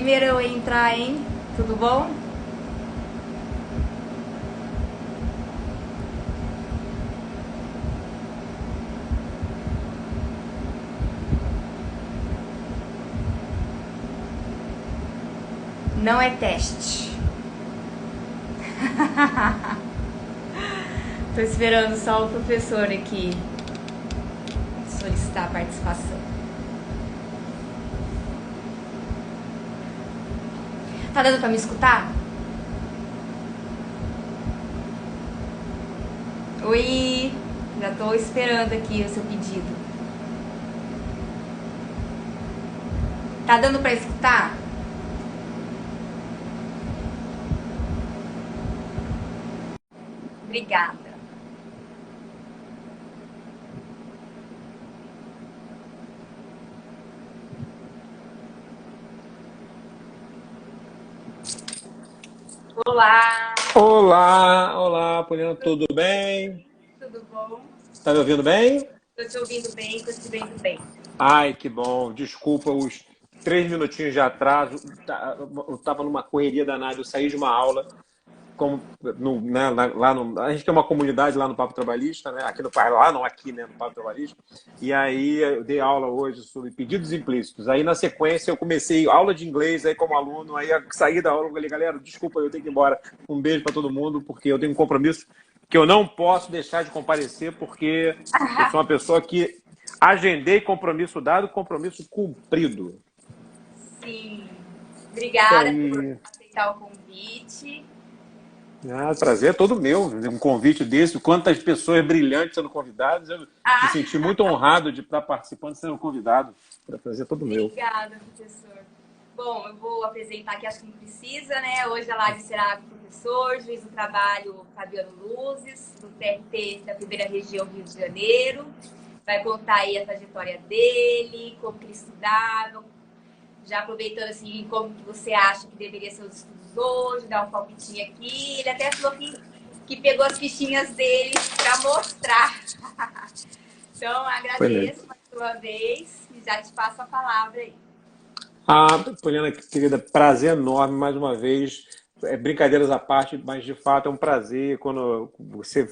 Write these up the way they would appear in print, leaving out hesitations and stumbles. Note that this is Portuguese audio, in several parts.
Primeiro eu entrar, hein? Tudo bom? Não é teste. Tô esperando só o professor aqui solicitar a participação. Tá dando pra me escutar? Oi, já tô esperando aqui o seu pedido. Tá dando pra escutar? Obrigada. Olá, Olá, olá, Poliana, tudo bem? tudo bom? Tá me ouvindo bem? Tô te ouvindo bem, tô te vendo bem. Ai, que bom. Desculpa os 3 minutinhos de atraso. Eu estava numa correria danada. Eu saí de uma aula, como né, a gente tem uma comunidade lá no Papo Trabalhista, né? Aqui no lá não aqui, né, no Papo Trabalhista. E aí eu dei aula hoje sobre pedidos implícitos. Aí na sequência eu comecei aula de inglês aí como aluno. Aí eu saí da aula e falei, galera, desculpa, eu tenho que ir embora. Um beijo para todo mundo porque eu tenho um compromisso que eu não posso deixar de comparecer porque eu sou uma pessoa que agendei compromisso dado, compromisso cumprido. Sim, Isso obrigada por aí. aceitar o convite. Ah, prazer é todo meu. Um convite desse, quantas pessoas brilhantes sendo convidadas. Eu me Ah, senti muito honrado de estar participando, sendo convidado. Prazer é todo meu. obrigada, professor. Bom, eu vou apresentar aqui, acho que não precisa, né? Hoje a live será com o professor, juiz do trabalho Fabiano Luzes, do TRT da Primeira Região Rio de Janeiro. Vai contar aí a trajetória dele, como que ele estudava, já aproveitando assim, como que você acha que deveria ser os estudos hoje, dar um palpitinho aqui. Ele até falou que pegou as fichinhas dele para mostrar. Então, Beleza. agradeço mais uma vez e já te passo a palavra aí. Ah, Poliana, querida, prazer enorme mais uma vez. Brincadeiras à parte, mas de fato é um prazer quando você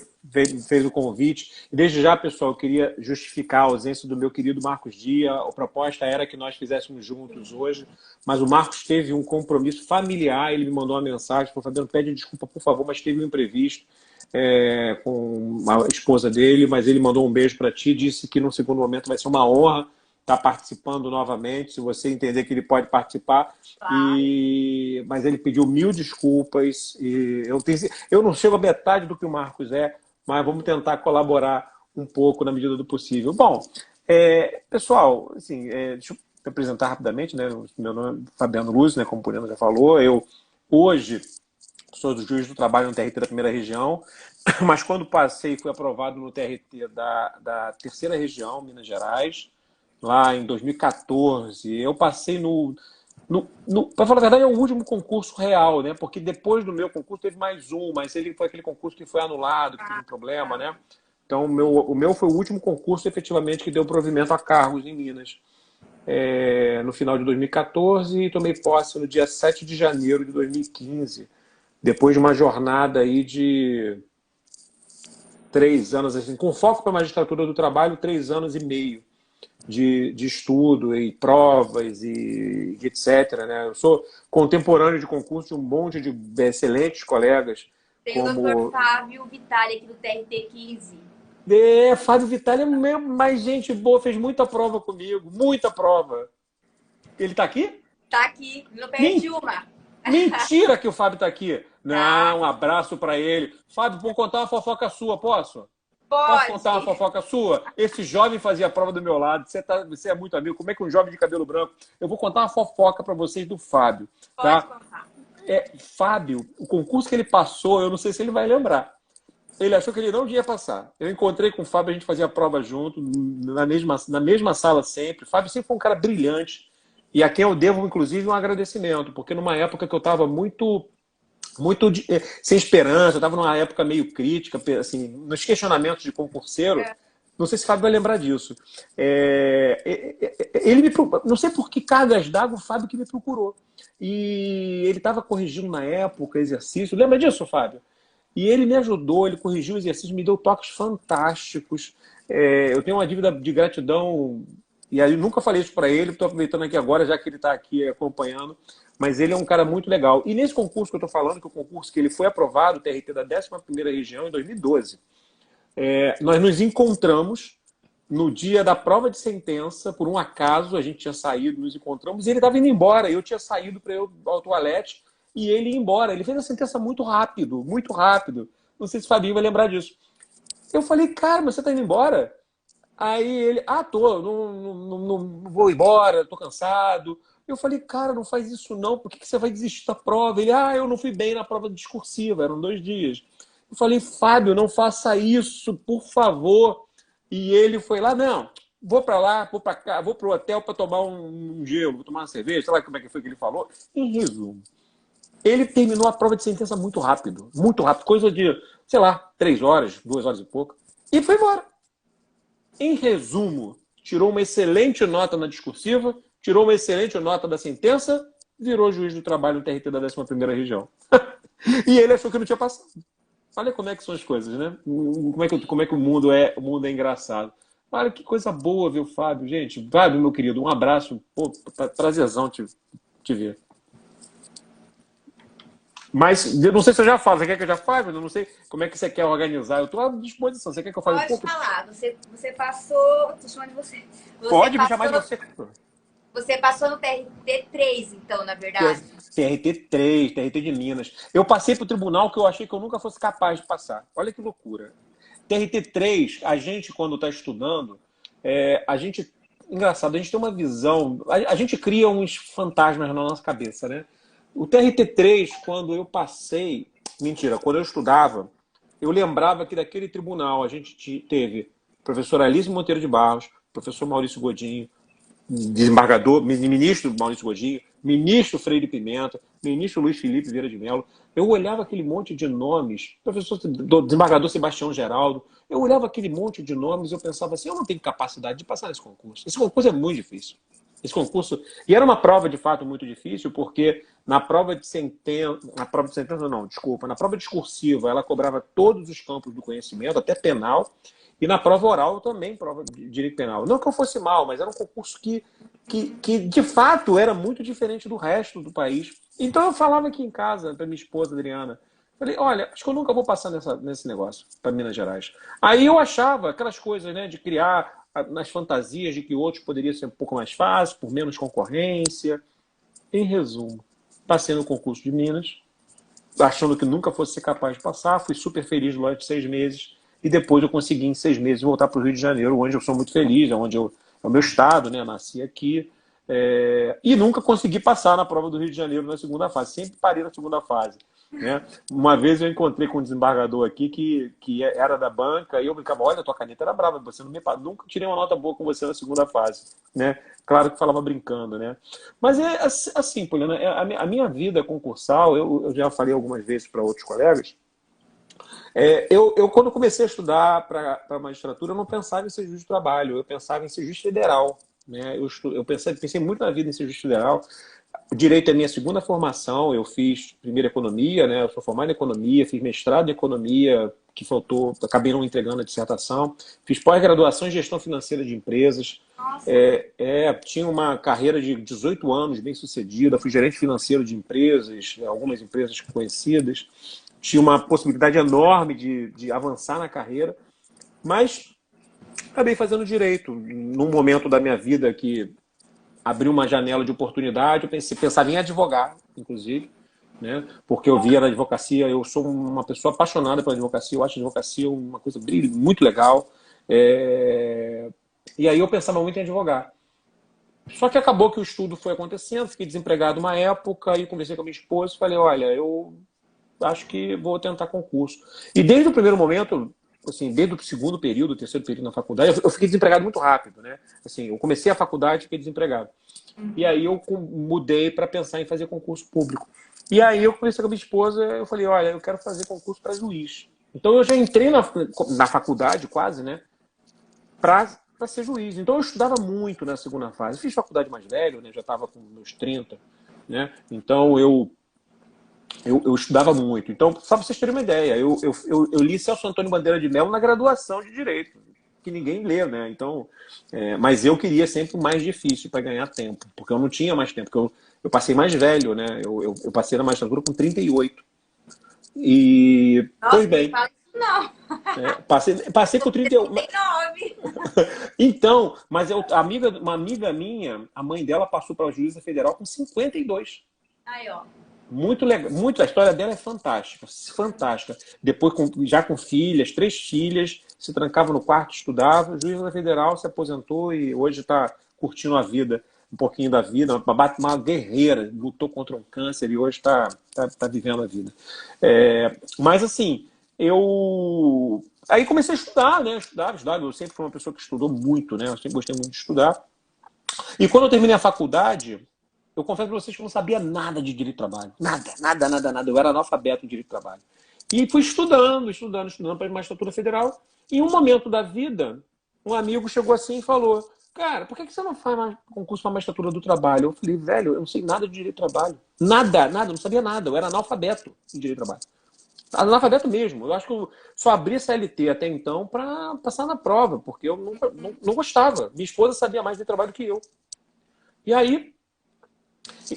fez o convite. E desde já, pessoal, eu queria justificar a ausência do meu querido Marcos Dia. A proposta era que nós fizéssemos juntos hoje, mas o Marcos teve um compromisso familiar. Ele me mandou uma mensagem, falou: Fabiano, pede desculpa, por favor, mas teve um imprevisto com a esposa dele, mas ele mandou um beijo para ti, disse que no segundo momento vai ser uma honra estar participando novamente, se você entender que ele pode participar. Claro. Mas ele pediu mil desculpas. E eu não chego a metade do que o Marcos é, mas vamos tentar colaborar um pouco na medida do possível. Bom, pessoal, assim, deixa eu me apresentar rapidamente, né? Meu nome é Fabiano Luz, né? Como o Poliana já falou. Eu hoje sou do juiz do trabalho no TRT da primeira região, mas quando passei, fui aprovado no TRT da terceira região, Minas Gerais, lá em 2014. Eu passei para falar a verdade, é o último concurso real, né? Porque depois do meu concurso teve mais um, mas ele foi aquele concurso que foi anulado, que teve um problema, né? Então, o meu foi o último concurso, efetivamente, que deu provimento a cargos em Minas. No final de 2014 e tomei posse no dia 7 de janeiro de 2015, depois de uma jornada aí de 3 anos, assim, com foco para a magistratura do trabalho, 3 anos e meio de estudo e provas e etc. Né? Eu sou contemporâneo de concurso de um monte de excelentes colegas, Tem o doutor como Fábio Vitali aqui do TRT 15. Fábio Vitale, é mais gente boa, fez muita prova comigo, muita prova. Ele está aqui? Tá aqui, não perde uma. Mentira que o Fábio está aqui. Tá? Não, um abraço para ele. Fábio, vou contar uma fofoca sua, posso? Posso contar uma Pode. fofoca sua? Esse jovem fazia a prova do meu lado. Você é muito amigo. Como é que um jovem de cabelo branco? Eu vou contar uma fofoca para vocês do Fábio, Pode tá? contar. Fábio, o concurso que ele passou, eu não sei se ele vai lembrar. Ele achou que ele não ia passar. Eu encontrei com o Fábio, a gente fazia a prova junto, na mesma sala sempre. O Fábio sempre foi um cara brilhante e a quem eu devo, inclusive, um agradecimento, porque numa época que eu estava sem esperança, eu estava numa época meio crítica, assim, nos questionamentos de concurseiro. Não sei se o Fábio vai lembrar disso. Ele não sei por que cargas d'água o Fábio que me procurou. E ele estava corrigindo na época exercício. Lembra disso, Fábio? E ele me ajudou, ele corrigiu o exercício, me deu toques fantásticos. Eu tenho uma dívida de gratidão, e aí eu nunca falei isso para ele, estou aproveitando aqui agora, já que ele está aqui acompanhando, mas ele é um cara muito legal. E nesse concurso que eu estou falando, que é o concurso que ele foi aprovado, o TRT da 11ª Região, em 2012, nós nos encontramos no dia da prova de sentença, por um acaso, a gente tinha saído, nos encontramos, e ele estava indo embora, e eu tinha saído para ir ao toalete, e ele ia embora. Ele fez a sentença muito rápido, muito rápido. Não sei se o Fabinho vai lembrar disso. Eu falei, cara, mas você está indo embora? Aí ele, tô, não vou embora, tô cansado. Eu falei, cara, não faz isso não, por que você vai desistir da prova? Ele, eu não fui bem na prova discursiva, eram 2 dias. Eu falei, Fábio, não faça isso, por favor. E ele foi lá, não, vou para lá, vou para cá, vou para o hotel para tomar um gelo, vou tomar uma cerveja, sei lá como é que foi que ele falou. Em resumo, ele terminou a prova de sentença muito rápido, coisa de, sei lá, 3 horas, 2 horas e pouco, e foi embora. Em resumo, tirou uma excelente nota na discursiva, tirou uma excelente nota da sentença, virou juiz do trabalho no TRT da 11ª Região. E ele achou que não tinha passado. Olha como é que são as coisas, né? Como é que o mundo é engraçado. Olha que coisa boa, viu, Fábio? Gente, Fábio, meu querido, um abraço. Pô, prazerzão te ver. Mas, eu não sei se eu já falo. Você quer que eu já fale? Eu não sei como é que você quer organizar. Eu estou à disposição. Você quer que eu fale um pouco? Pode falar. Você passou... Tô chamando de você. Pode me chamar de você. Você passou no TRT3, então, na verdade. TRT3, TRT de Minas. Eu passei para o tribunal que eu achei que eu nunca fosse capaz de passar. Olha que loucura. TRT3, a gente, quando está estudando, engraçado, a gente tem uma visão, a gente cria uns fantasmas na nossa cabeça, né? O TRT3, quando eu passei, quando eu estudava, eu lembrava que daquele tribunal a gente teve professor Alice Monteiro de Barros, professor Maurício Godinho, desembargador, ministro Maurício Godinho, ministro Freire Pimenta, ministro Luiz Felipe Vieira de Mello. Eu olhava aquele monte de nomes, professor desembargador Sebastião Geraldo, eu olhava aquele monte de nomes e eu pensava assim, eu não tenho capacidade de passar nesse concurso. Esse concurso é muito difícil. Esse concurso... E era uma prova, de fato, muito difícil, porque na prova de sentença... Na prova discursiva, ela cobrava todos os campos do conhecimento, até penal, e na prova oral também, prova de direito penal. Não que eu fosse mal, mas era um concurso que de fato, era muito diferente do resto do país. Então eu falava aqui em casa para minha esposa, Adriana, falei, olha, acho que eu nunca vou passar nesse negócio para Minas Gerais. Aí eu achava aquelas coisas, né, de criar nas fantasias de que outros poderia ser um pouco mais fácil, por menos concorrência. Em resumo, passei no concurso de Minas, achando que nunca fosse ser capaz de passar, fui super feliz durante 6 meses, e depois eu consegui em 6 meses voltar para o Rio de Janeiro, onde eu sou muito feliz, é o meu estado, né? Nasci aqui, e nunca consegui passar na prova do Rio de Janeiro na segunda fase, sempre parei na segunda fase. Né? Uma vez eu encontrei com um desembargador aqui que era da banca, e eu brincava, olha, tua caneta era brava, você não me nunca tirei uma nota boa com você na segunda fase. Né? Claro que falava brincando, né? Mas é assim, Poliana, a minha vida concursal, eu já falei algumas vezes para outros colegas, eu quando comecei a estudar para a magistratura, eu não pensava em ser juiz do trabalho, eu pensava em ser juiz federal. Né? Eu pensei muito na vida em ser juiz federal. O direito é minha segunda formação, eu fiz primeiro economia, né? Eu sou formado em economia, fiz mestrado em economia, que faltou, acabei não entregando a dissertação, fiz pós-graduação em gestão financeira de empresas, tinha uma carreira de 18 anos bem sucedida, fui gerente financeiro de empresas, algumas empresas conhecidas, tinha uma possibilidade enorme de avançar na carreira, mas acabei fazendo direito. Num momento da minha vida que abriu uma janela de oportunidade, eu pensava em advogar, inclusive, né? Porque eu via na advocacia, eu sou uma pessoa apaixonada pela advocacia, eu acho a advocacia uma coisa muito legal, e aí eu pensava muito em advogar. Só que acabou que o estudo foi acontecendo, fiquei desempregado uma época, e conversei com a minha esposa e falei, olha, eu acho que vou tentar concurso. E desde o primeiro momento, assim, desde o segundo período, terceiro período na faculdade, eu fiquei desempregado muito rápido, né? Assim, eu comecei a faculdade e fiquei desempregado. E aí eu mudei para pensar em fazer concurso público. E aí eu conversei com a minha esposa, eu falei, olha, eu quero fazer concurso para juiz. Então eu já entrei na faculdade quase, né? para ser juiz. Então eu estudava muito na segunda fase. Fiz faculdade mais velho, né? Já estava com meus 30, né? Então eu estudava muito. Então, só para vocês terem uma ideia, eu li Celso Antônio Bandeira de Mello na graduação de Direito, que ninguém lê, né? Então, mas eu queria sempre o mais difícil para ganhar tempo, porque eu não tinha mais tempo, porque eu passei mais velho, né? Eu passei na magistratura com 38. E, Nossa, pois não bem, fala isso não. passei com 31. 39. Então, mas uma amiga minha, a mãe dela passou para a juíza federal com 52. Aí, ó. Muito legal, a história dela é fantástica, fantástica. Depois, já com filhas, 3 filhas, se trancava no quarto, estudava, juíza federal, se aposentou e hoje está curtindo a vida, um pouquinho da vida, uma guerreira, lutou contra um câncer e hoje está vivendo a vida. Mas assim, aí comecei a estudar, né? Estudar. Eu sempre fui uma pessoa que estudou muito, né? Eu sempre gostei muito de estudar. E quando eu terminei a faculdade, eu confesso para vocês que eu não sabia nada de direito do trabalho. Nada. Eu era analfabeto em direito do trabalho. E fui estudando para a magistratura federal. E em um momento da vida, um amigo chegou assim e falou: cara, por que você não faz mais concurso para a magistratura do trabalho? Eu falei: velho, eu não sei nada de direito do trabalho. Nada, não sabia nada. Eu era analfabeto em direito do trabalho. Analfabeto mesmo. Eu acho que eu só abri CLT até então para passar na prova, porque eu não gostava. Minha esposa sabia mais de trabalho que eu. E aí,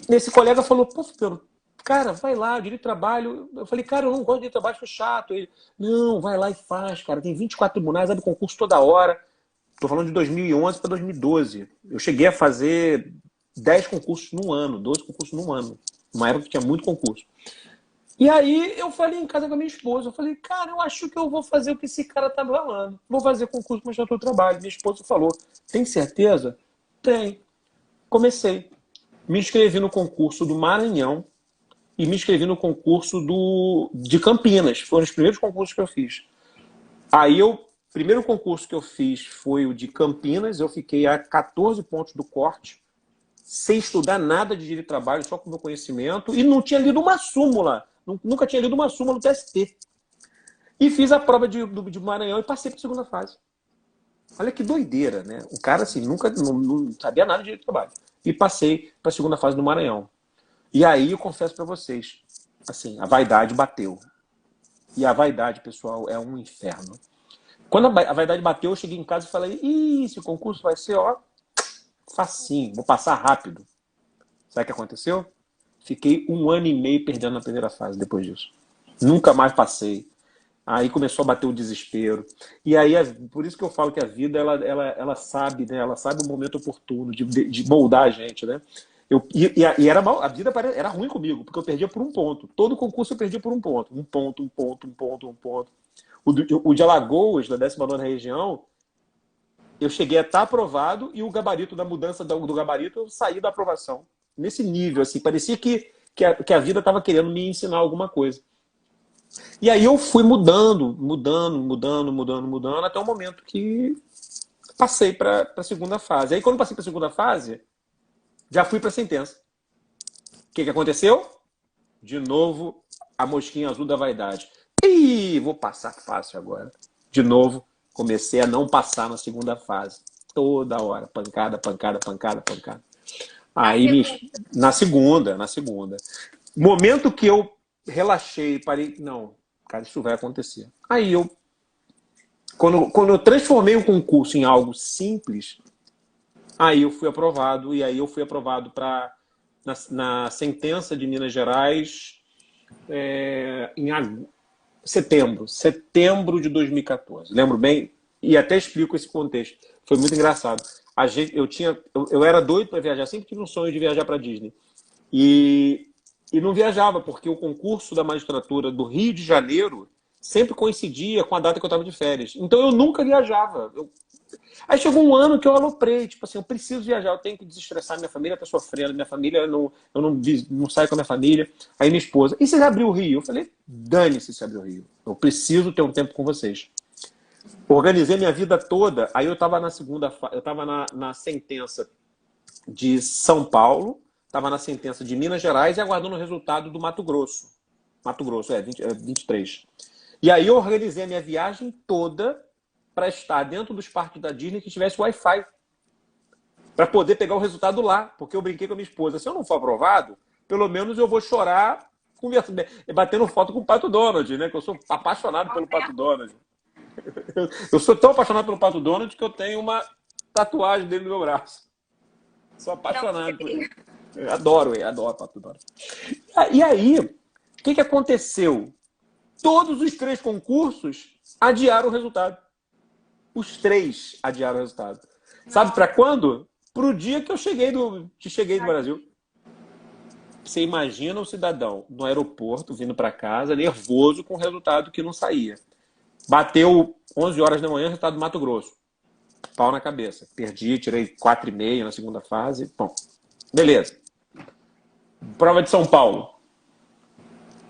esse colega falou: pô, Pedro, cara, vai lá, direito de trabalho. Eu falei: cara, eu não gosto de direito de trabalho, acho chato. Ele: não, vai lá e faz, cara. Tem 24 tribunais, abre concurso toda hora. Estou falando de 2011 para 2012. Eu cheguei a fazer 10 concursos num ano, 12 concursos num ano. Uma época que tinha muito concurso. E aí eu falei em casa com a minha esposa, eu falei: cara, eu acho que eu vou fazer o que esse cara tá falando. Vou fazer concurso para magistratura do trabalho. Minha esposa falou: tem certeza? Tem. Comecei. Me inscrevi no concurso do Maranhão e me inscrevi no concurso de Campinas. Foram os primeiros concursos que eu fiz. Aí o primeiro concurso que eu fiz foi o de Campinas. Eu fiquei a 14 pontos do corte, sem estudar nada de direito de trabalho, só com o meu conhecimento. E não tinha lido uma súmula. Nunca tinha lido uma súmula no TST. E fiz a prova de Maranhão e passei para a segunda fase. Olha que doideira, né? O cara, assim, nunca não sabia nada de direito de trabalho. E passei para a segunda fase do Maranhão. E aí eu confesso para vocês, assim, a vaidade bateu. E a vaidade, pessoal, é um inferno. Quando a vaidade bateu, eu cheguei em casa e falei: ih, esse concurso vai ser, ó, facinho, vou passar rápido. Sabe o que aconteceu? Fiquei 1 ano e meio perdendo na primeira fase depois disso. Nunca mais passei. Aí começou a bater o desespero. E aí, por isso que eu falo que a vida, ela sabe, né? Ela sabe o momento oportuno de moldar a gente, né? E era mal, a vida era ruim comigo, porque eu perdia por 1 ponto. Todo concurso eu perdia por 1 ponto. 1 ponto, 1 ponto, 1 ponto, 1 ponto. O de Alagoas, da 19ª região, eu cheguei a estar aprovado e o gabarito da mudança do gabarito, eu saí da aprovação. Nesse nível, assim, parecia que a vida estava querendo me ensinar alguma coisa. E aí eu fui mudando, até o momento que passei para a segunda fase. Aí quando passei para a segunda fase, já fui para a sentença. O que aconteceu? De novo, a mosquinha azul da vaidade. Ih, vou passar fácil agora. De novo, comecei a não passar na segunda fase. Toda hora, pancada. Aí, na segunda. Momento que eu relaxei, parei, não, cara, isso vai acontecer. Aí quando eu transformei o concurso em algo simples, aí eu fui aprovado, e aí eu fui aprovado na sentença de Minas Gerais em setembro de 2014. Lembro bem, e até explico esse contexto. Foi muito engraçado. Eu era doido para viajar, sempre tive um sonho de viajar para Disney. E não viajava, porque o concurso da magistratura do Rio de Janeiro sempre coincidia com a data que eu estava de férias. Então eu nunca viajava. Aí chegou um ano que eu aloprei, tipo assim, eu preciso viajar, eu tenho que desestressar, minha família está sofrendo, minha família, eu não saio com a minha família. Aí minha esposa: e se abrir o Rio? Eu falei: dane-se se abrir o Rio. Eu preciso ter um tempo com vocês. Organizei minha vida toda, aí eu estava eu estava na sentença de São Paulo, estava na sentença de Minas Gerais e aguardando o resultado do Mato Grosso. 23. E aí eu organizei a minha viagem toda para estar dentro dos parques da Disney que tivesse Wi-Fi, para poder pegar o resultado lá. Porque eu brinquei com a minha esposa, se eu não for aprovado, pelo menos eu vou chorar batendo foto com o Pato Donald, né? Que eu sou apaixonado pelo Pato Donald. Eu sou tão apaixonado pelo Pato Donald que eu tenho uma tatuagem dele no meu braço. Sou apaixonado por ele. Eu adoro o Pato Donald. E aí, o que aconteceu? Todos os 3 concursos adiaram o resultado. Os 3 adiaram o resultado. Sabe para quando? Para o dia que eu cheguei do Brasil. Você imagina o cidadão no aeroporto, vindo para casa, nervoso com o resultado que não saía. Bateu 11 horas da manhã, resultado do Mato Grosso. Pau na cabeça. Perdi, tirei 4,5 na segunda fase. Bom, beleza. Prova de São Paulo.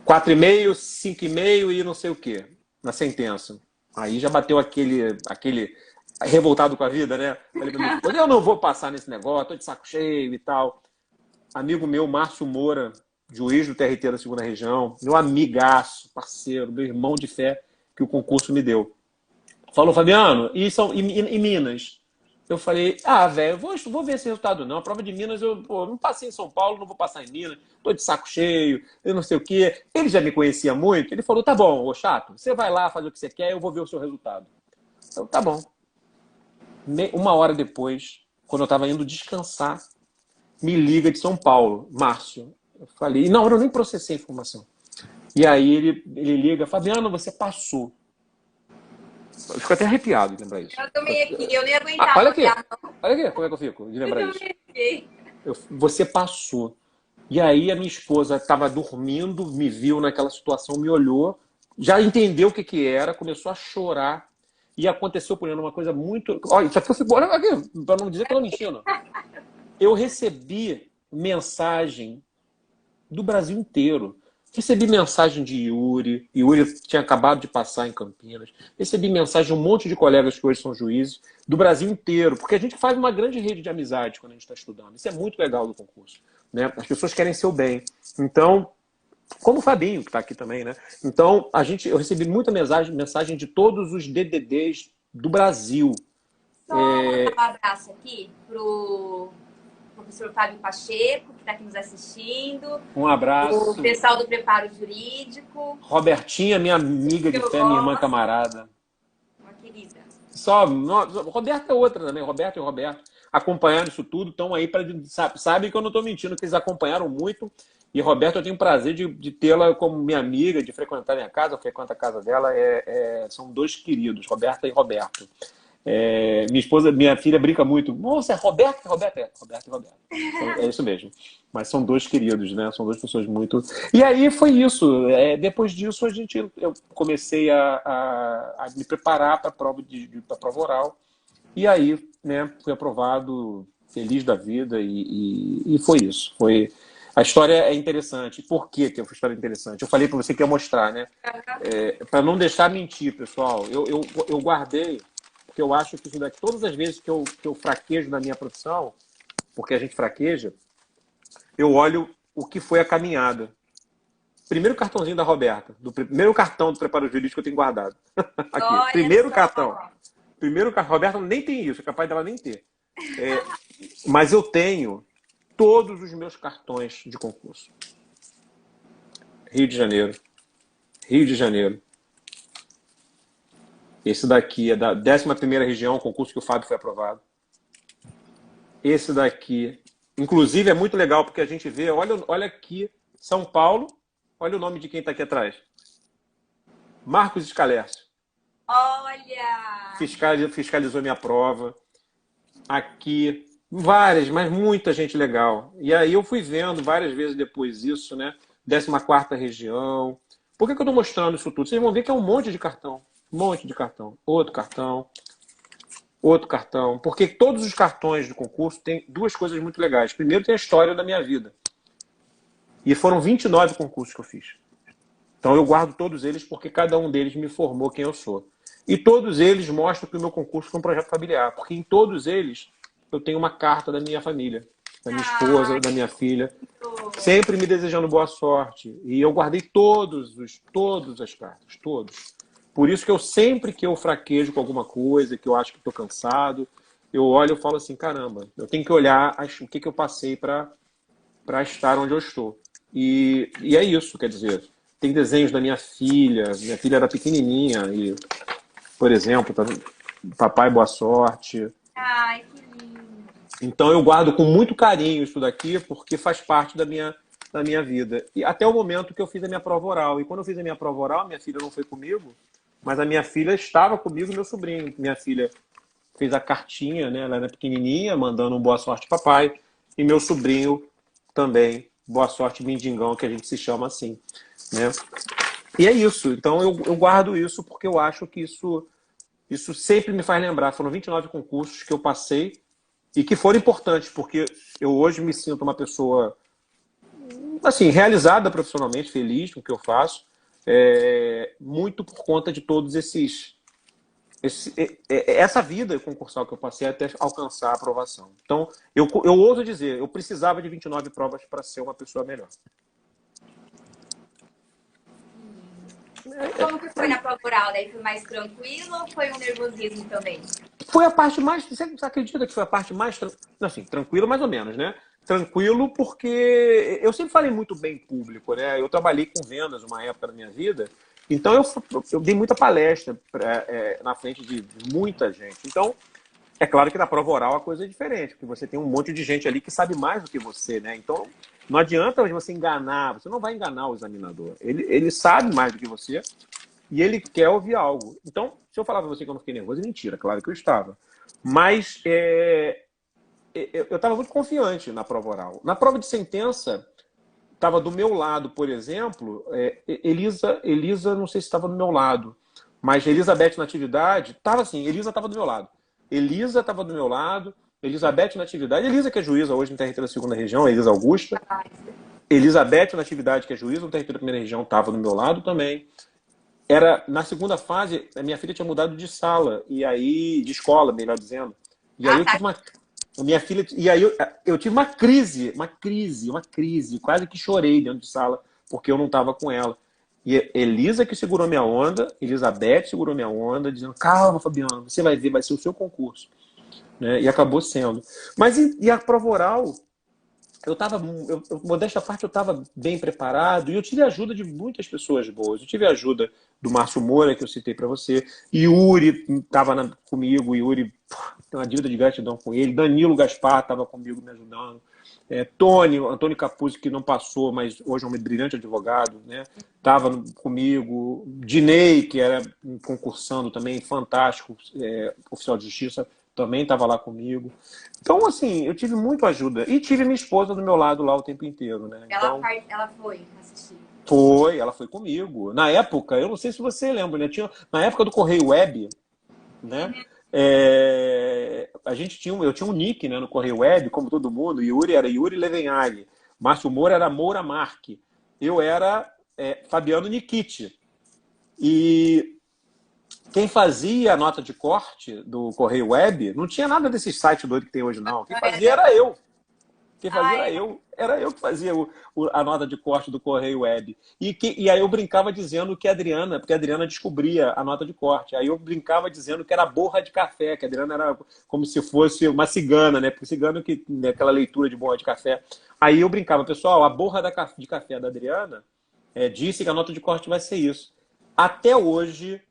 4,5, 5,5 e não sei o quê. Na sentença. Aí já bateu aquele revoltado com a vida, né? Falei pra minha esposa, eu não vou passar nesse negócio, tô de saco cheio e tal. Amigo meu, Márcio Moura, juiz do TRT da 2ª Região, meu amigaço, parceiro, meu irmão de fé, que o concurso me deu. Falou, Fabiano, e Minas? Eu falei, velho, vou ver esse resultado não. A prova de Minas, eu não passei em São Paulo, não vou passar em Minas, tô de saco cheio, eu não sei o quê. Ele já me conhecia muito, ele falou, tá bom, ô chato, você vai lá fazer o que você quer, eu vou ver o seu resultado. Então, tá bom. 1 hora depois, quando eu tava indo descansar, me liga de São Paulo, Márcio. Eu falei, não, eu nem processei a informação. E aí ele liga, Fabiano, você passou. Eu fico até arrepiado de lembrar isso. Eu também aqui, eu nem aguentava. Olha aqui como é que eu fico de lembrar isso. Você passou. E aí a minha esposa estava dormindo, me viu naquela situação, me olhou, já entendeu o que era, começou a chorar. E aconteceu, por exemplo, uma coisa muito... Olha, isso aqui eu fico... Olha aqui, para não dizer que eu estou mentindo. Eu recebi mensagem do Brasil inteiro. Recebi mensagem de Yuri tinha acabado de passar em Campinas. Recebi mensagem de um monte de colegas que hoje são juízes, do Brasil inteiro, porque a gente faz uma grande rede de amizade quando a gente está estudando. Isso é muito legal do concurso, né? As pessoas querem seu bem. Então, como o Fabinho, que está aqui também, né? Então, eu recebi muita mensagem de todos os DDDs do Brasil. Só mandar um abraço aqui pro professor Fábio Pacheco, que está aqui nos assistindo. Um abraço. O pessoal do preparo jurídico. Robertinha, minha amiga de fé, minha irmã camarada. Uma querida. Roberto é outra também, Roberto e Roberto. Acompanharam isso tudo, estão aí para... Sabe que eu não estou mentindo, que eles acompanharam muito. E Roberto, eu tenho o prazer de tê-la como minha amiga, de frequentar minha casa, eu frequento a casa dela. São 2 queridos, Roberta e Roberto. Minha esposa, minha filha brinca muito. Nossa, é Roberto e Roberto? Roberto e Roberto. Então, é isso mesmo. Mas são 2 queridos, né? São 2 pessoas muito... E aí foi isso. Depois disso, eu comecei a me preparar para a prova oral. E aí, né, fui aprovado, feliz da vida, e foi isso. A história é interessante. Por que é uma história interessante? Eu falei para você que ia mostrar, né? Para não deixar mentir, pessoal. Eu guardei... Porque eu acho que todas as vezes que eu fraquejo na minha profissão, porque a gente fraqueja, eu olho o que foi a caminhada. Primeiro cartãozinho da Roberta, primeiro cartão do preparo jurídico que eu tenho guardado. Aqui, olha primeiro só. Cartão. Roberta nem tem isso, é capaz dela nem ter. Mas eu tenho todos os meus cartões de concurso. Rio de Janeiro. Esse daqui é da 11ª região, concurso que o Fábio foi aprovado. Esse daqui, inclusive, é muito legal, porque a gente vê, olha aqui, São Paulo, olha o nome de quem está aqui atrás. Marcos Scalércio. Olha! Fiscalizou minha prova. Aqui, várias, mas muita gente legal. E aí eu fui vendo várias vezes depois isso, né? 14ª região. Por que eu estou mostrando isso tudo? Vocês vão ver que é um monte de cartão. Um monte de cartão. Outro cartão. Porque todos os cartões do concurso têm 2 coisas muito legais. Primeiro, tem a história da minha vida. E foram 29 concursos que eu fiz. Então eu guardo todos eles porque cada um deles me formou quem eu sou. E todos eles mostram que o meu concurso foi um projeto familiar. Porque em todos eles eu tenho uma carta da minha família. Da minha esposa, da minha filha. Sempre me desejando boa sorte. E eu guardei todas as cartas. Todos. Por isso que eu sempre que eu fraquejo com alguma coisa, que eu acho que estou cansado, eu olho e falo assim, caramba, eu tenho que olhar o que eu passei para estar onde eu estou. E é isso, quer dizer, tem desenhos da minha filha era pequenininha, e, por exemplo, papai, boa sorte. Ai, que lindo. Então eu guardo com muito carinho isso daqui, porque faz parte da minha vida. E até o momento que eu fiz a minha prova oral. E quando eu fiz a minha prova oral, minha filha não foi comigo, mas a minha filha estava comigo e meu sobrinho. Minha filha fez a cartinha, né? Ela era pequenininha, mandando um boa sorte, papai. E meu sobrinho também, boa sorte, mendigão, que a gente se chama assim, né? E é isso. Então eu guardo isso porque eu acho que isso sempre me faz lembrar. Foram 29 concursos que eu passei e que foram importantes, porque eu hoje me sinto uma pessoa assim, realizada profissionalmente, feliz com o que eu faço, muito por conta de todos essa vida concursal que eu passei até alcançar a aprovação. Então, eu ouso dizer, eu precisava de 29 provas para ser uma pessoa melhor. Como que foi na prova oral? Daí foi mais tranquilo ou foi um nervosismo também? Foi a parte mais. Você acredita que foi a parte mais. Assim, tranquilo, mais ou menos, né? Tranquilo, porque eu sempre falei muito bem em público, né? Eu trabalhei com vendas uma época da minha vida, então eu dei muita palestra na frente de muita gente. Então, é claro que na prova oral a coisa é diferente, porque você tem um monte de gente ali que sabe mais do que você, né? Então, não adianta você enganar, você não vai enganar o examinador. Ele sabe mais do que você e ele quer ouvir algo. Então, se eu falar para você que eu não fiquei nervoso, é mentira, claro que eu estava. Mas eu estava muito confiante na prova oral. Na prova de sentença, estava do meu lado, por exemplo, Elisa, não sei se estava do meu lado, mas Elizabeth Natividade, estava assim, Elisa estava do meu lado. Elisa estava do meu lado, Elizabeth Natividade, Elisa que é juíza hoje no TRT da segunda região, Elisa Augusta. Elizabeth Natividade, que é juíza no TRT da primeira região, estava do meu lado também. Na segunda fase, a minha filha tinha mudado de sala, e aí, de escola, melhor dizendo. E aí eu tive uma. Minha filha. E aí eu tive uma crise, quase que chorei dentro de sala, porque eu não estava com ela. E Elisa que segurou minha onda, Elizabeth segurou minha onda, dizendo, calma, Fabiano, você vai ver, vai ser o seu concurso. Né? E acabou sendo. Mas e a prova oral? Modéstia à parte, eu estava bem preparado e eu tive a ajuda de muitas pessoas boas. Eu tive a ajuda do Márcio Moura, que eu citei para você. Yuri estava comigo, Yuri tem uma dívida de gratidão com ele. Danilo Gaspar estava comigo me ajudando. Antônio Capuzzi, que não passou, mas hoje é um brilhante advogado, né? Estava comigo. Dinei, que era concursando também, fantástico, oficial de justiça, também estava lá comigo. Então, assim, eu tive muito ajuda. E tive minha esposa do meu lado lá o tempo inteiro, né? Então, ela foi assistir? ela foi comigo. Na época, eu não sei se você lembra, né? Na época do Correio Web, né? Eu tinha um nick, né, no Correio Web, como todo mundo. Yuri era Yuri Levenhagi. Márcio Moura era Moura Marque. Eu era Fabiano Nikiti. E quem fazia a nota de corte do Correio Web não tinha nada desses sites doidos que tem hoje, não. Quem fazia era eu. Quem fazia era eu. Era eu que fazia a nota de corte do Correio Web. E aí eu brincava dizendo que a Adriana, porque a Adriana descobria a nota de corte. Aí eu brincava dizendo que era borra de café, que a Adriana era como se fosse uma cigana, né? Porque cigano que né, aquela leitura de borra de café. Aí eu brincava, pessoal, a borra de café da Adriana disse que a nota de corte vai ser isso. Até hoje,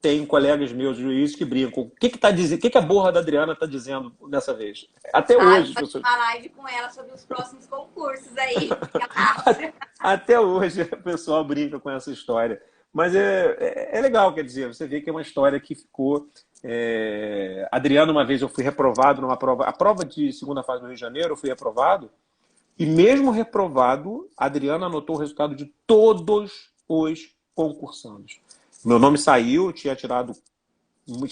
tem colegas meus juízes que brincam. O que tá dizendo? O que a borra da Adriana está dizendo dessa vez? Até hoje. Vou fazer uma live com ela sobre os próximos concursos aí. Até hoje o pessoal brinca com essa história. Mas é legal, quer dizer, você vê que é uma história que ficou. Adriana, uma vez eu fui reprovado numa prova. A prova de segunda fase do Rio de Janeiro, eu fui reprovado. E mesmo reprovado, a Adriana anotou o resultado de todos os concursandos. Meu nome saiu, tinha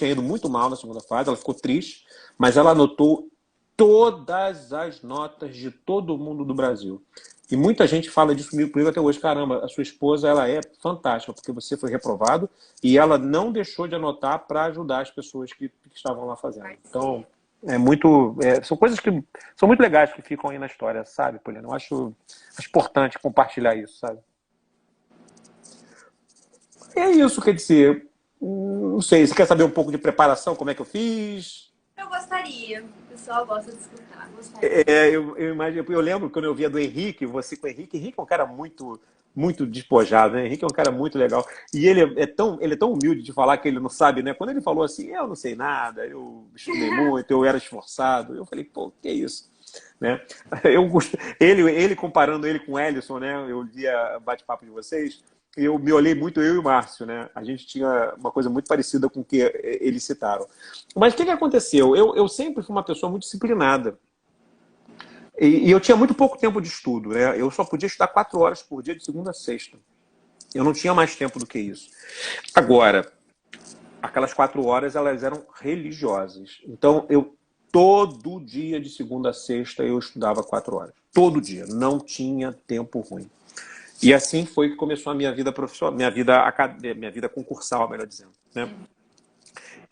ido muito mal na segunda fase, ela ficou triste, mas ela anotou todas as notas de todo mundo do Brasil. E muita gente fala disso comigo até hoje. Caramba, a sua esposa ela é fantástica, porque você foi reprovado e ela não deixou de anotar para ajudar as pessoas que estavam lá fazendo. Então, são coisas que são muito legais que ficam aí na história, sabe, Poliana? Eu acho importante compartilhar isso, sabe? é isso, quer dizer, não sei, você quer saber um pouco de preparação, como é que eu fiz? Eu gostaria. O pessoal gosta de escutar. Gostaria. Eu imagino, eu lembro quando eu via do Henrique, você com o Henrique. Henrique é um cara muito despojado, né? Henrique é um cara muito legal. E ele é tão humilde de falar que ele não sabe, né? Quando ele falou assim, eu não sei nada, eu estudei muito, eu era esforçado, eu falei, pô, que isso? Né? Ele comparando ele com o Ellison, né? Eu via bate-papo de vocês, eu me olhei muito, eu e o Márcio, né? A gente tinha uma coisa muito parecida com o que eles citaram. Mas o que aconteceu? Eu sempre fui uma pessoa muito disciplinada. E eu tinha muito pouco tempo de estudo, né? Eu só podia estudar 4 horas por dia, de segunda a sexta. Eu não tinha mais tempo do que isso. Agora, aquelas 4 horas, elas eram religiosas. Então, todo dia, de segunda a sexta, eu estudava 4 horas. Todo dia. Não tinha tempo ruim. E assim foi que começou a minha vida profissional, minha vida concursal, melhor dizendo, né?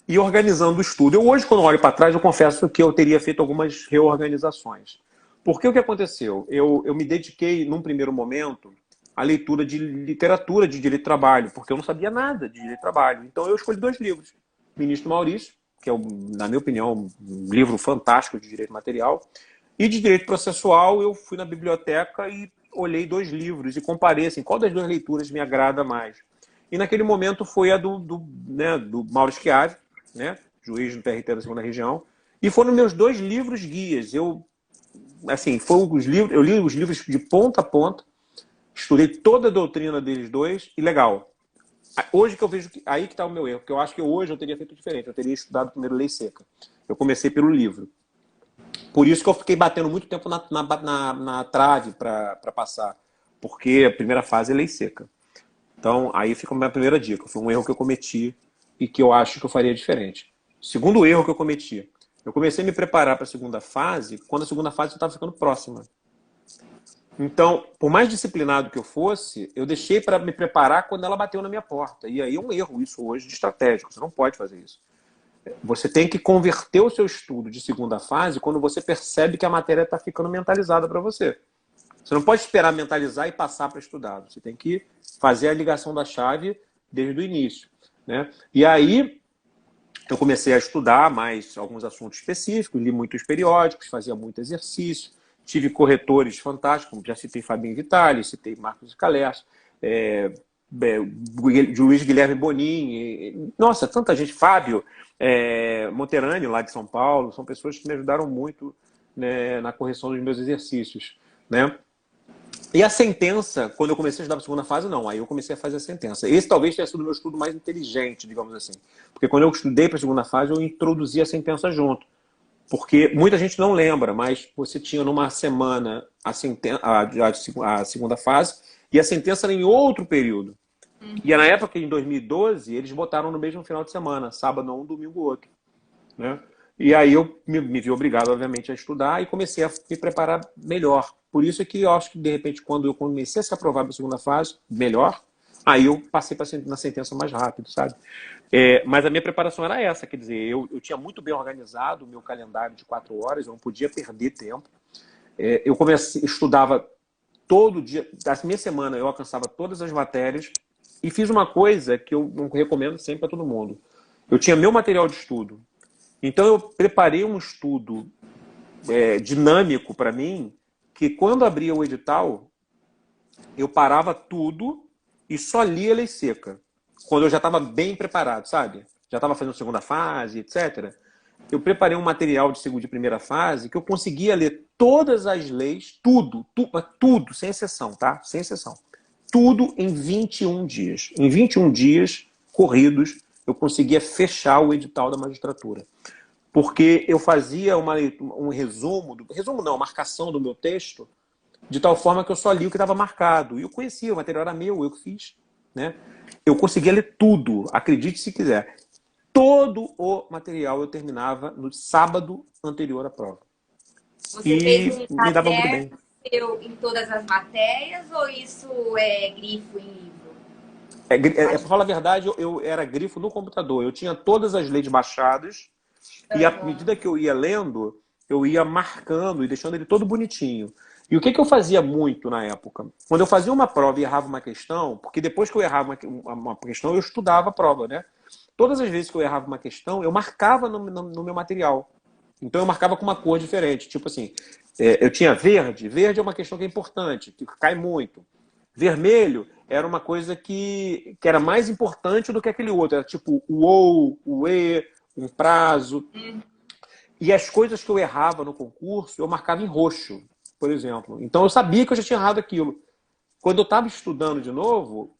E organizando o estudo. Hoje, quando olho para trás, eu confesso que eu teria feito algumas reorganizações. Porque o que aconteceu? Eu me dediquei, num primeiro momento, à leitura de literatura de direito do trabalho, porque eu não sabia nada de direito do trabalho. Então, eu escolhi 2 livros. Ministro Maurício, que é, na minha opinião, um livro fantástico de direito material, e de direito processual, eu fui na biblioteca e olhei 2 livros e comparei assim, qual das 2 leituras me agrada mais. E naquele momento foi a do Mauro Schiavi, né, juiz do TRT da Segunda Região, e foram meus 2 livros guias. Eu li os livros de ponta a ponta, estudei toda a doutrina deles 2 e legal. Hoje que eu vejo aí que está o meu erro, porque eu acho que hoje eu teria feito diferente, eu teria estudado primeiro Lei Seca. Eu comecei pelo livro. Por isso que eu fiquei batendo muito tempo na trave para passar, porque a primeira fase é Lei Seca. Então, aí fica a minha primeira dica. Foi um erro que eu cometi e que eu acho que eu faria diferente. Segundo erro que eu cometi. Eu comecei a me preparar para a segunda fase quando a segunda fase estava ficando próxima. Então, por mais disciplinado que eu fosse, eu deixei para me preparar quando ela bateu na minha porta. E aí é um erro isso hoje de estratégico. Você não pode fazer isso. Você tem que converter o seu estudo de segunda fase quando você percebe que a matéria está ficando mentalizada para você. Você não pode esperar mentalizar e passar para estudar. Você tem que fazer a ligação da chave desde o início, né? E aí eu comecei a estudar mais alguns assuntos específicos, li muitos periódicos, fazia muito exercício, tive corretores fantásticos, já citei Fabinho Vitali, citei Marcos Calers, Luiz Guilherme Bonin, nossa, tanta gente, Fábio Monterani, lá de São Paulo, são pessoas que me ajudaram muito, né, na correção dos meus exercícios, né? E a sentença, quando eu comecei a estudar a segunda fase, não. Aí eu comecei a fazer a sentença. Esse talvez tenha sido o meu estudo mais inteligente, digamos assim. Porque quando eu estudei para a segunda fase, eu introduzi a sentença junto. Porque muita gente não lembra, mas você tinha numa semana a segunda fase e a sentença era em outro período. E na época, em 2012, eles botaram no mesmo final de semana, sábado um, domingo outro, né? E aí eu me vi obrigado, obviamente, a estudar e comecei a me preparar melhor. Por isso é que eu acho que, de repente, quando eu comecei a ser aprovado na segunda fase, melhor, aí eu passei na sentença mais rápido, sabe? Mas a minha preparação era essa, quer dizer, eu tinha muito bem organizado o meu calendário de 4 horas, eu não podia perder tempo. Eu estudava todo dia, da minha semana eu alcançava todas as matérias e fiz uma coisa que eu não recomendo sempre para todo mundo. Eu tinha meu material de estudo. Então eu preparei um estudo dinâmico para mim, que quando abria o edital, eu parava tudo e só lia Lei Seca. Quando eu já estava bem preparado, sabe? Já estava fazendo segunda fase, etc. Eu preparei um material de primeira fase que eu conseguia ler todas as leis, tudo, sem exceção, tá? Sem exceção. Tudo em 21 dias. Em 21 dias corridos, eu conseguia fechar o edital da magistratura. Porque eu fazia um marcação do meu texto, de tal forma que eu só li o que estava marcado. E eu conhecia, o material era meu, eu que fiz, né? Eu conseguia ler tudo, acredite se quiser. Todo o material eu terminava no sábado anterior à prova. Você fez um me dava muito bem. em todas as matérias ou isso é grifo em livro? Para falar a verdade, eu era grifo no computador. Eu tinha todas as leis baixadas e à medida que eu ia lendo, eu ia marcando e deixando ele todo bonitinho. E o que eu fazia muito na época? Quando eu fazia uma prova e errava uma questão, porque depois que eu errava uma questão, eu estudava a prova, né? Todas as vezes que eu errava uma questão, eu marcava no meu material. Então eu marcava com uma cor diferente. Tipo assim, eu tinha verde. Verde é uma questão que é importante, que cai muito. Vermelho era uma coisa que era mais importante do que aquele outro. Era tipo o ou, o e, um prazo. E as coisas que eu errava no concurso, eu marcava em roxo, por exemplo. Então eu sabia que eu já tinha errado aquilo. Quando eu estava estudando de novo,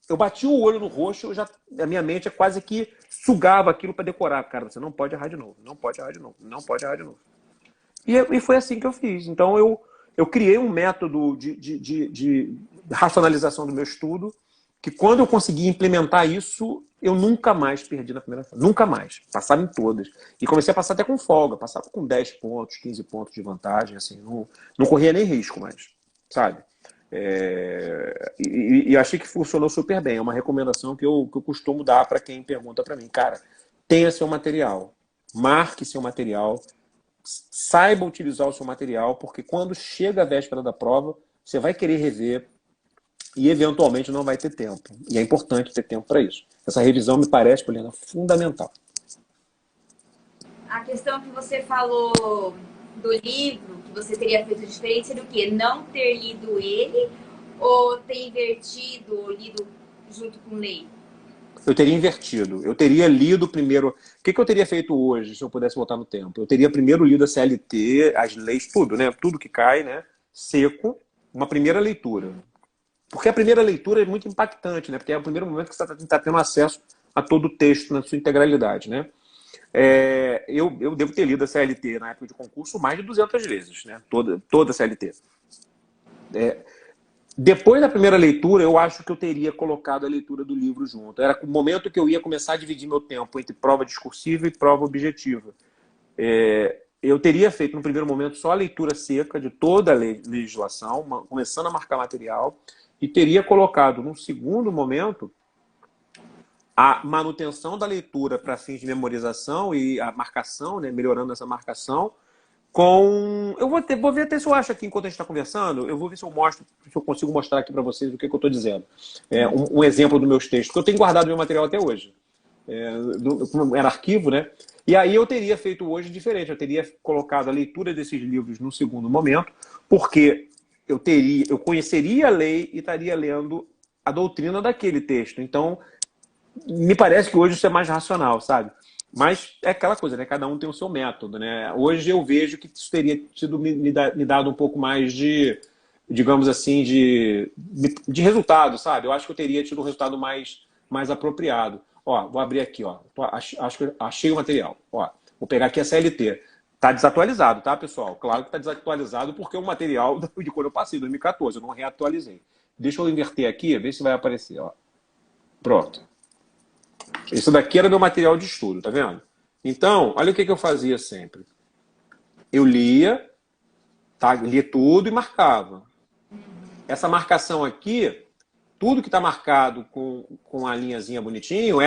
eu bati o olho no roxo, a minha mente é quase que sugava aquilo para decorar. Cara, você não pode errar de novo, não pode errar de novo, não pode errar de novo. E foi assim que eu fiz. Então eu criei um método de racionalização do meu estudo, que quando eu consegui implementar isso, eu nunca mais perdi na primeira fase. Nunca mais. Passava em todas. E comecei a passar até com folga. Passava com 10 pontos, 15 pontos de vantagem. Assim, não corria nem risco mais. Sabe? E achei que funcionou super bem. É uma recomendação que eu costumo dar para quem pergunta para mim. Cara, tenha seu material. Marque seu material. Saiba utilizar o seu material, porque quando chega a véspera da prova, você vai querer rever e eventualmente não vai ter tempo. E é importante ter tempo para isso. Essa revisão me parece, Poliana, fundamental. A questão que você falou do livro, que você teria feito diferente, seria o quê? Não ter lido ele ou ter invertido ou lido junto com lei? Eu teria invertido. Eu teria lido primeiro. O que eu teria feito hoje, se eu pudesse voltar no tempo? Eu teria primeiro lido a CLT, as leis, tudo, né? Tudo que cai, né? Seco, uma primeira leitura. Porque a primeira leitura é muito impactante, né? Porque é o primeiro momento que você está tendo acesso a todo o texto na sua integralidade, né? Eu devo ter lido a CLT na época de concurso mais de 200 vezes, né? Toda a CLT. Depois da primeira leitura, eu acho que eu teria colocado a leitura do livro junto. Era o momento que eu ia começar a dividir meu tempo entre prova discursiva e prova objetiva. Eu teria feito, no primeiro momento, só a leitura seca de toda a legislação, começando a marcar material, e teria colocado, num segundo momento, a manutenção da leitura para fins de memorização e a marcação, né, melhorando essa marcação, vou ver até se eu acho aqui, enquanto a gente está conversando, eu vou ver se eu consigo mostrar aqui para vocês o que eu estou dizendo. Um exemplo dos meus textos, que eu tenho guardado meu material até hoje. Era arquivo, né? E aí eu teria feito hoje diferente. Eu teria colocado a leitura desses livros no segundo momento, porque eu conheceria a lei e estaria lendo a doutrina daquele texto. Então, me parece que hoje isso é mais racional, sabe? Mas é aquela coisa, né? Cada um tem o seu método, né? Hoje eu vejo que isso teria me dado um pouco mais de, digamos assim, de resultado, sabe? Eu acho que eu teria tido um resultado mais apropriado. Ó, vou abrir aqui, ó. Acho que achei o material. Ó, vou pegar aqui a CLT. Tá desatualizado, tá, pessoal? Claro que tá desatualizado porque é um material de quando eu passei, 2014. Eu não reatualizei. Deixa eu inverter aqui, ver se vai aparecer, ó. Pronto. Isso daqui era meu material de estudo, tá vendo? Então, olha o que eu fazia sempre. Eu lia, tá? Lia tudo e marcava. Essa marcação aqui, tudo que está marcado com a linhazinha bonitinho,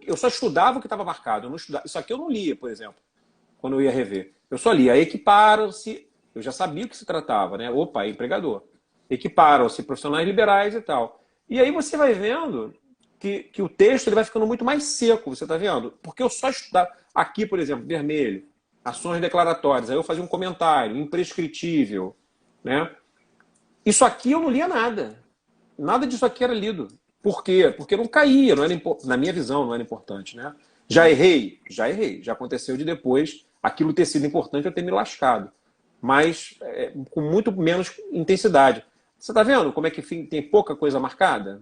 eu só estudava o que estava marcado. Eu não estudava, isso aqui eu não lia, por exemplo, quando eu ia rever. Eu só lia. Equiparam-se, eu já sabia o que se tratava, né? Opa, empregador. Equiparam-se profissionais liberais e tal. E aí você vai vendo que o texto ele vai ficando muito mais seco, você está vendo? Porque eu só estudava. Aqui, por exemplo, vermelho, ações declaratórias. Aí eu fazia um comentário, imprescritível, né? Isso aqui eu não lia nada. Nada disso aqui era lido. Por quê? Porque não caía, não era, na minha visão, não era importante, né? Já errei. Já aconteceu de depois aquilo ter sido importante eu ter me lascado. Mas com muito menos intensidade. Você está vendo como é que tem pouca coisa marcada?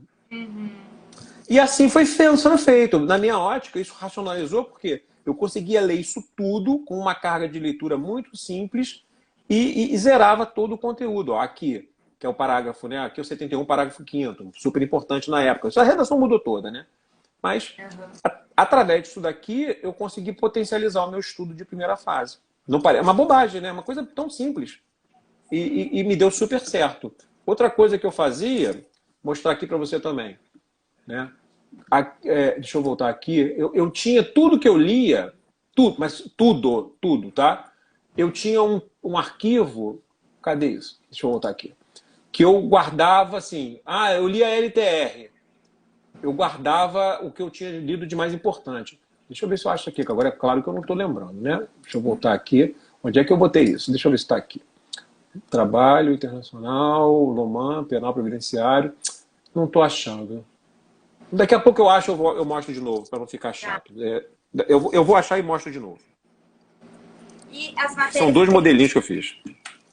E assim foi sendo feito. Na minha ótica, isso racionalizou porque eu conseguia ler isso tudo com uma carga de leitura muito simples e zerava todo o conteúdo. Ó, aqui, que é o parágrafo, né? Aqui é o 71, parágrafo 5º, super importante na época. Isso a redação mudou toda, né? Mas, através disso daqui, eu consegui potencializar o meu estudo de primeira fase. Não parece, é uma bobagem, né? Uma coisa tão simples. E me deu super certo. Outra coisa que eu fazia, mostrar aqui para você também, né? Deixa eu voltar aqui. Eu tinha tudo que eu lia, tudo, mas tudo, tá? Eu tinha um arquivo. Cadê isso? Deixa eu voltar aqui. Que eu guardava assim, eu li a LTR. Eu guardava o que eu tinha lido de mais importante. Deixa eu ver se eu acho aqui, que agora é claro que eu não estou lembrando, né? Deixa eu voltar aqui. Onde é que eu botei isso? Deixa eu ver se está aqui. Trabalho internacional, Loman, penal previdenciário. Não estou achando. Daqui a pouco eu acho, eu mostro de novo, para não ficar chato. Eu vou achar e mostro de novo. E as matérias... São 2 modelinhos que eu fiz.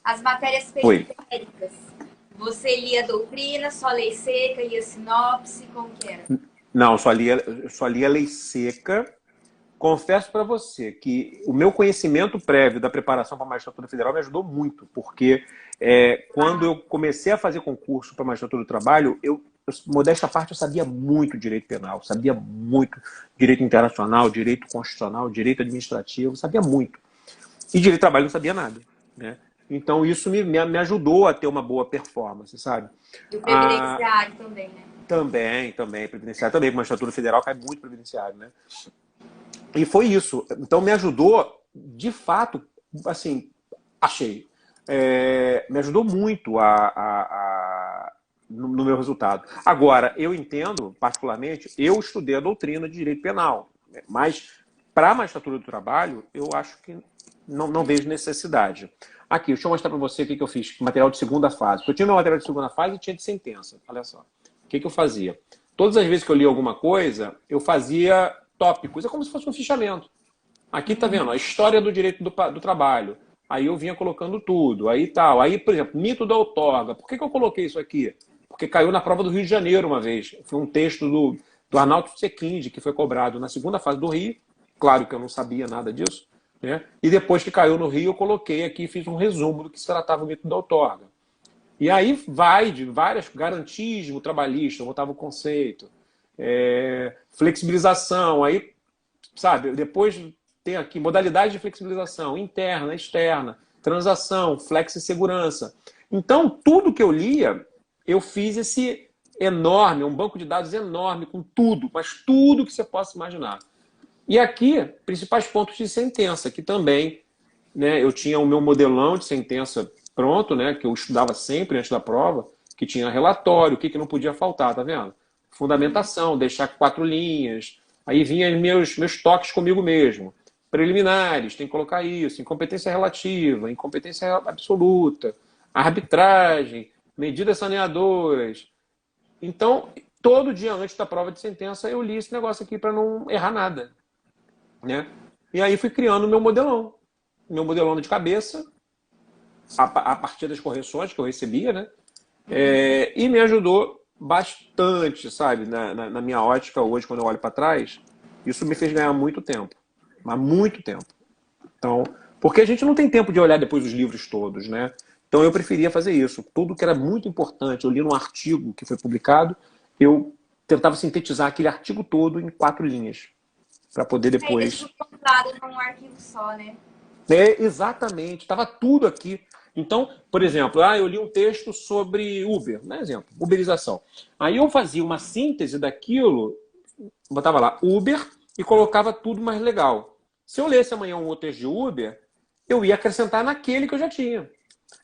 As matérias periféricas. Você lia a doutrina, só lei seca, lia sinopse, como que era? Não, só lia lei seca. Confesso para você que o meu conhecimento prévio da preparação para a magistratura federal me ajudou muito, porque quando eu comecei a fazer concurso para a magistratura do trabalho, modesta parte, eu sabia muito direito penal, sabia muito direito internacional, direito constitucional, direito administrativo, sabia muito. E direito do trabalho não sabia nada, né? Então isso me ajudou a ter uma boa performance, sabe? E o previdenciário também, né? Também, previdenciário também, com a magistratura federal cai muito previdenciário, né? E foi isso. Então me ajudou, de fato, assim, achei. Me ajudou muito no meu resultado. Agora, eu entendo, particularmente, eu estudei a doutrina de direito penal, mas para a magistratura do trabalho, eu acho que não vejo necessidade. Aqui, deixa eu mostrar para você o que eu fiz, material de segunda fase. Porque eu tinha meu material de segunda fase e tinha de sentença. Olha só. O que eu fazia? Todas as vezes que eu li alguma coisa, eu fazia tópicos. É como se fosse um fichamento. Aqui tá vendo a história do direito do trabalho. Aí eu vinha colocando tudo. Aí tal. Aí, por exemplo, mito da outorga. Por que eu coloquei isso aqui? Porque caiu na prova do Rio de Janeiro uma vez. Foi um texto do Arnaldo Sequinde, que foi cobrado na segunda fase do Rio. Claro que eu não sabia nada disso, né? E depois que caiu no Rio, eu coloquei aqui e fiz um resumo do que se tratava o mito da outorga. E aí vai de várias garantismo trabalhista, eu botava o conceito, flexibilização, aí, sabe, depois tem aqui modalidade de flexibilização, interna, externa, transação, flexi-segurança. Então, tudo que eu lia, eu fiz esse enorme, um banco de dados enorme, com tudo, mas tudo que você possa imaginar. E aqui, principais pontos de sentença, que também, né, eu tinha o meu modelão de sentença pronto, né, que eu estudava sempre antes da prova, que tinha relatório, o que não podia faltar, tá vendo? Fundamentação, deixar 4 linhas, aí vinha meus toques comigo mesmo. Preliminares, tem que colocar isso, incompetência relativa, incompetência absoluta, arbitragem, medidas saneadoras. Então, todo dia antes da prova de sentença, eu li esse negócio aqui para não errar nada, né? E aí fui criando o meu modelão de cabeça, a partir das correções que eu recebia, né? E me ajudou bastante, sabe? Na minha ótica hoje, quando eu olho para trás, isso me fez ganhar muito tempo. Mas muito tempo. Então, porque a gente não tem tempo de olhar depois os livros todos, né? Então eu preferia fazer isso. Tudo que era muito importante, eu li num artigo que foi publicado, eu tentava sintetizar aquele artigo todo em 4 linhas. Para poder depois... Deixa tudo comprado num arquivo só, né? Exatamente. Estava tudo aqui. Então, por exemplo, eu li um texto sobre Uber, né? Exemplo, uberização. Aí eu fazia uma síntese daquilo, botava lá Uber e colocava tudo mais legal. Se eu lesse amanhã um outro texto de Uber, eu ia acrescentar naquele que eu já tinha.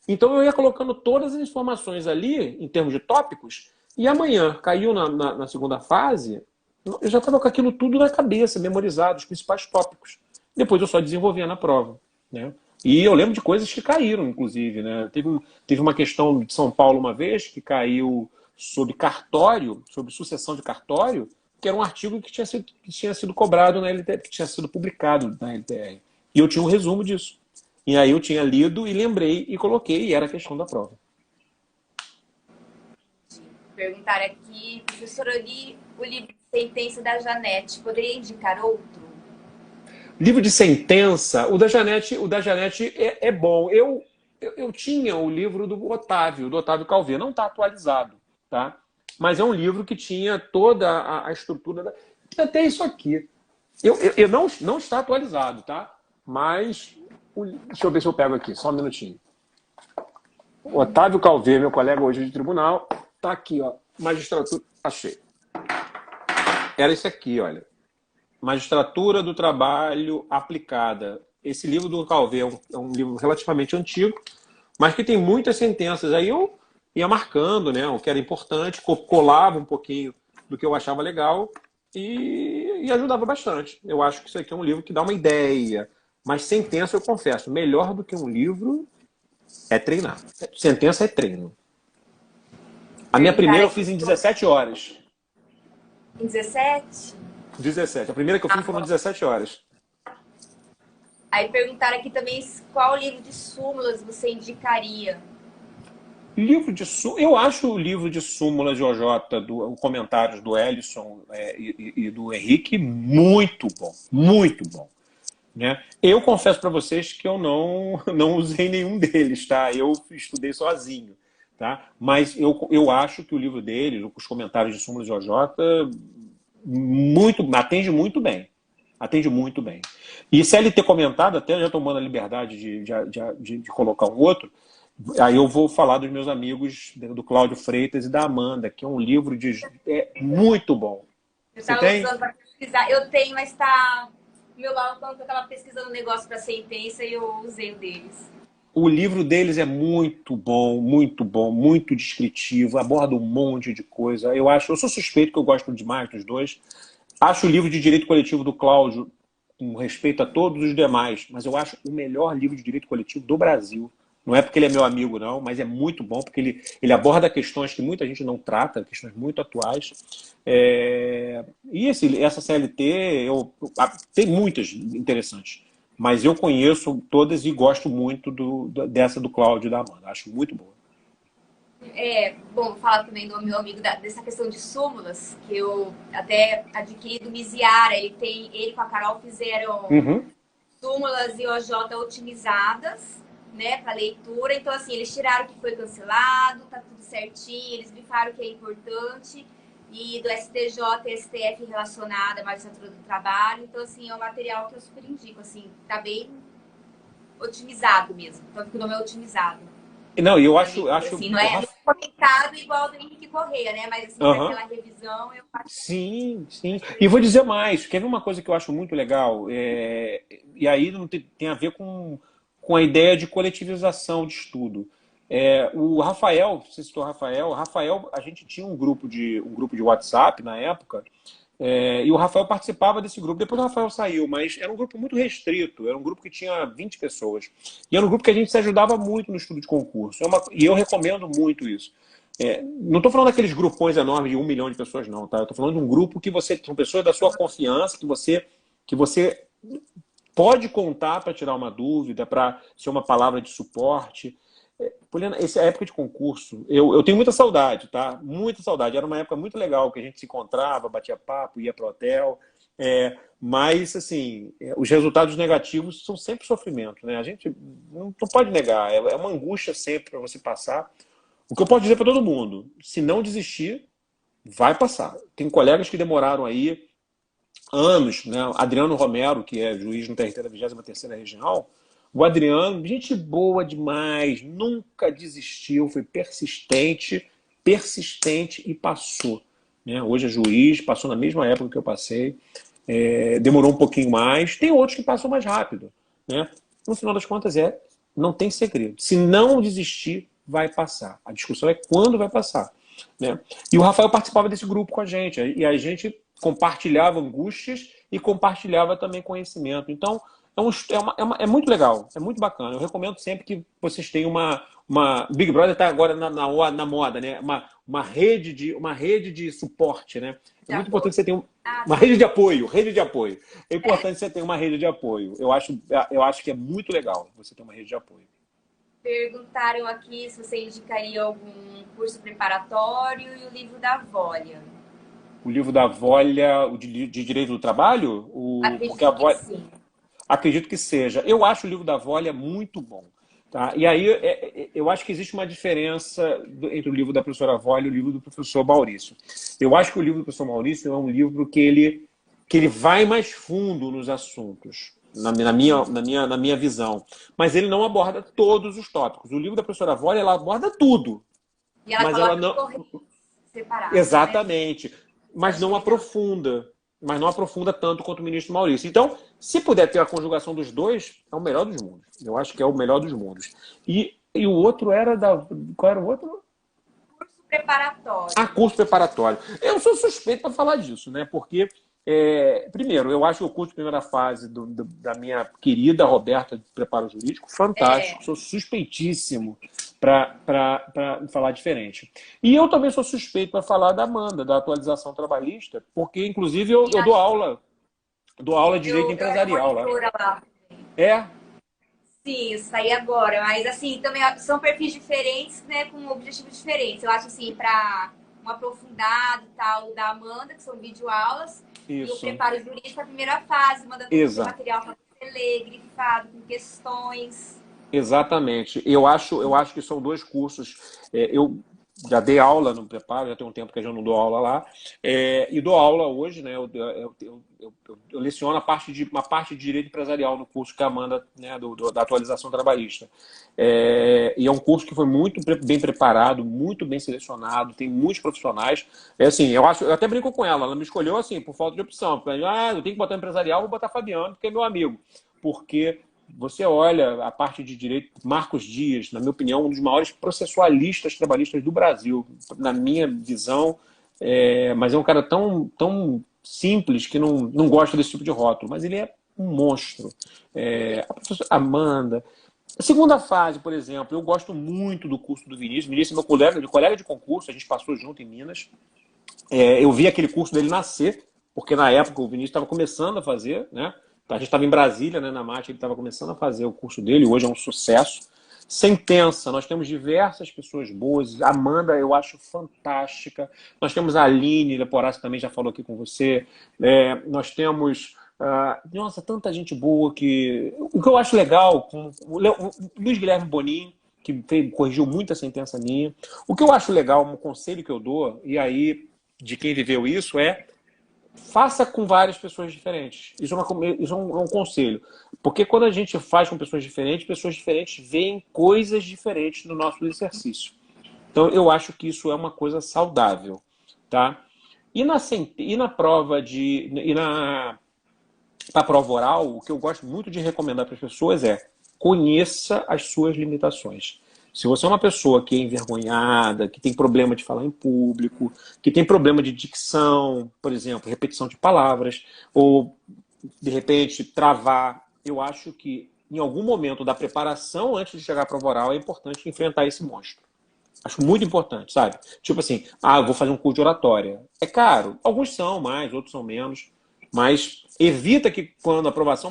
Então eu ia colocando todas as informações ali, em termos de tópicos, e amanhã caiu na segunda fase, eu já estava com aquilo tudo na cabeça, memorizado, os principais tópicos. Depois eu só desenvolvia na prova, né? E eu lembro de coisas que caíram, inclusive, né? Teve uma questão de São Paulo uma vez, que caiu sobre cartório, sobre sucessão de cartório, que era um artigo que tinha sido cobrado na LTR, que tinha sido publicado na LTR. E eu tinha um resumo disso. E aí eu tinha lido e lembrei e coloquei, e era a questão da prova. Perguntar aqui, professora, eu li o livro de sentença da Janete, poderia indicar outro? Livro de sentença, o da Janete é bom. Eu tinha o livro do Otávio Calvé, não está atualizado, tá? Mas é um livro que tinha toda a estrutura, até isso aqui. Eu não está atualizado, tá? Mas, deixa eu ver se eu pego aqui, só um minutinho. O Otávio Calvé, meu colega hoje de tribunal, tá aqui, ó, magistratura, achei. Era esse aqui, olha. Magistratura do Trabalho Aplicada. Esse livro do Calvé é um livro relativamente antigo, mas que tem muitas sentenças. Aí eu ia marcando, né, o que era importante, colava um pouquinho do que eu achava legal e ajudava bastante. Eu acho que isso aqui é um livro que dá uma ideia, mas sentença, eu confesso, melhor do que um livro é treinar. Sentença é treino. A minha primeira eu fiz em 17 horas. Em 17? 17. A primeira que eu fiz foram 17 horas. Aí perguntaram aqui também qual livro de súmulas você indicaria. Eu acho o livro de súmulas de OJ, comentários do Ellison e do Henrique, muito bom. Muito bom. Né? Eu confesso para vocês que eu não usei nenhum deles, tá? Eu estudei sozinho. Tá? Mas eu acho que o livro dele, os comentários de súmulas de OJ, atende muito bem. Atende muito bem. E se ele ter comentado, até já tomando a liberdade de colocar um outro, aí eu vou falar dos meus amigos, do Cláudio Freitas e da Amanda, que é um livro muito bom. Eu estava usando para pesquisar. Eu tenho, mas está no meu balcão, que eu estava pesquisando um negócio para sentença e eu usei o deles. O livro deles é muito bom, muito descritivo, aborda um monte de coisa. Eu sou suspeito que eu gosto demais dos dois. Acho o livro de direito coletivo do Cláudio, com respeito a todos os demais, mas eu acho o melhor livro de direito coletivo do Brasil. Não é porque ele é meu amigo, não, mas é muito bom, porque ele aborda questões que muita gente não trata, questões muito atuais. E essa CLT, tem muitas interessantes. Mas eu conheço todas e gosto muito dessa do Cláudio e da Amanda. Acho muito boa. Bom, vou falar também do meu amigo dessa questão de súmulas, que eu até adquiri do Miziara. Ele com a Carol fizeram súmulas e OJ otimizadas, né, para leitura. Então, assim, eles tiraram o que foi cancelado, tá tudo certinho, eles brifaram o que é importante. E do STJ e STF relacionada à magistratura do trabalho. Então, assim, é um material que eu super indico, assim, tá bem otimizado mesmo. Tanto que o nome é otimizado. Não, e eu acho... Assim, não é comentado igual do Henrique Corrêa, né? Mas, assim, aquela revisão, eu acho... Sim. E vou dizer mais. Quer ver uma coisa que eu acho muito legal? E aí não tem a ver com a ideia de coletivização de estudo. O Rafael, você citou o Rafael, a gente tinha um grupo de WhatsApp na época, e o Rafael participava desse grupo. Depois o Rafael saiu, mas era um grupo muito restrito, era um grupo que tinha 20 pessoas. E era um grupo que a gente se ajudava muito no estudo de concurso. E eu recomendo muito isso. Não estou falando daqueles grupões enormes de 1 milhão de pessoas, não, tá? Eu estou falando de um grupo que são pessoas da sua confiança, que você pode contar para tirar uma dúvida, para ser uma palavra de suporte. Poliana, essa época de concurso, eu tenho muita saudade, tá? Muita saudade. Era uma época muito legal, que a gente se encontrava, batia papo, ia para o hotel. Mas, assim, os resultados negativos são sempre sofrimento, né? A gente não pode negar. É uma angústia sempre para você passar. O que eu posso dizer para todo mundo, se não desistir, vai passar. Tem colegas que demoraram aí anos, né? Adriano Romero, que é juiz no TRT da 23ª Regional, o Adriano, gente boa demais, nunca desistiu, foi persistente e passou. Né? Hoje é juiz, passou na mesma época que eu passei, demorou um pouquinho mais, tem outros que passam mais rápido. Né? No final das contas, não tem segredo. Se não desistir, vai passar. A discussão é quando vai passar. Né? E o Rafael participava desse grupo com a gente, e a gente compartilhava angústias e compartilhava também conhecimento. Então, é muito legal, é muito bacana. Eu recomendo sempre que vocês tenham uma Big Brother está agora na moda, né? Uma rede de suporte, né? É muito importante que você tenha uma rede de apoio, É importante que você tenha uma rede de apoio. Eu acho que é muito legal você ter uma rede de apoio. Perguntaram aqui se você indicaria algum curso preparatório e o livro da Volha. O livro da Volha, o de Direito do Trabalho? Porque a Volha... Sim. Acredito que seja. Eu acho o livro da Volha muito bom. Tá? E aí eu acho que existe uma diferença entre o livro da professora Volha e o livro do professor Maurício. Eu acho que o livro do professor Maurício é um livro que ele vai mais fundo nos assuntos, na minha visão. Mas ele não aborda todos os tópicos. O livro da professora Volha, ela aborda tudo. E ela não... separado. Exatamente. Né? Mas não aprofunda. Mas não aprofunda tanto quanto o ministro Maurício. Então, se puder ter a conjugação dos dois, é o melhor dos mundos. Eu acho que é o melhor dos mundos. E E o outro era da... Qual era o outro? Curso preparatório. Ah, curso preparatório. Eu sou suspeito para falar disso, né? Porque, primeiro, eu acho o curso de primeira fase da minha querida Roberta de Preparo Jurídico fantástico. É, Sou suspeitíssimo para falar diferente. E eu também sou suspeito para falar da Amanda, da atualização trabalhista, porque, inclusive, eu dou aula de direito eu era empresarial lá. monitora lá. É, Sim, isso aí agora. Mas, assim, também são perfis diferentes, né? Com objetivos diferentes. Eu acho, assim, para um aprofundado e tal da Amanda, que são videoaulas, e o isso. preparo jurídico, a primeira fase, manda todo o Exato. material para você ler, grifado, com questões. Exatamente. Eu acho que são dois cursos. Eu já dei aula no preparo, já tem um tempo que eu já não dou aula lá. E dou aula hoje, né? Eu leciono uma parte de direito empresarial no curso que a Amanda, né, da atualização trabalhista. E é um curso que foi muito bem preparado, muito bem selecionado, tem muitos profissionais. Assim, eu até brinco com ela, ela me escolheu assim, por falta de opção. Eu tenho que botar empresarial, vou botar Fabiano, porque é meu amigo. Porque você olha a parte de direito, Marcos Dias, na minha opinião, um dos maiores processualistas trabalhistas do Brasil, na minha visão, mas é um cara tão simples que não gosta desse tipo de rótulo, mas ele é um monstro. A professora Amanda. A segunda fase, por exemplo, eu gosto muito do curso do Vinícius. Vinícius é meu colega de concurso, a gente passou junto em Minas. Eu vi aquele curso dele nascer, porque na época o Vinícius estava começando a fazer, né? A gente estava em Brasília, né, na MAT, ele estava começando a fazer o curso dele, hoje é um sucesso. Sentença, nós temos diversas pessoas boas. A Amanda, eu acho fantástica. Nós temos a Aline Leporassi, também já falou aqui com você. Nós temos, nossa, tanta gente boa que... O que eu acho legal, com o Luiz Guilherme Bonin, que corrigiu muita sentença minha. O que eu acho legal, um conselho que eu dou, e aí, de quem viveu isso, faça com várias pessoas diferentes. Isso é um conselho. Porque quando a gente faz com pessoas diferentes veem coisas diferentes no nosso exercício. Então, eu acho que isso é uma coisa saudável. Tá? E na prova para a prova oral, o que eu gosto muito de recomendar para as pessoas é conheça as suas limitações. Se você é uma pessoa que é envergonhada, que tem problema de falar em público, que tem problema de dicção, por exemplo, repetição de palavras, ou de repente travar, eu acho que em algum momento da preparação antes de chegar à prova oral é importante enfrentar esse monstro. Acho muito importante, sabe? Tipo assim, eu vou fazer um curso de oratória. É caro. Alguns são mais, outros são menos. Mas evita que quando a aprovação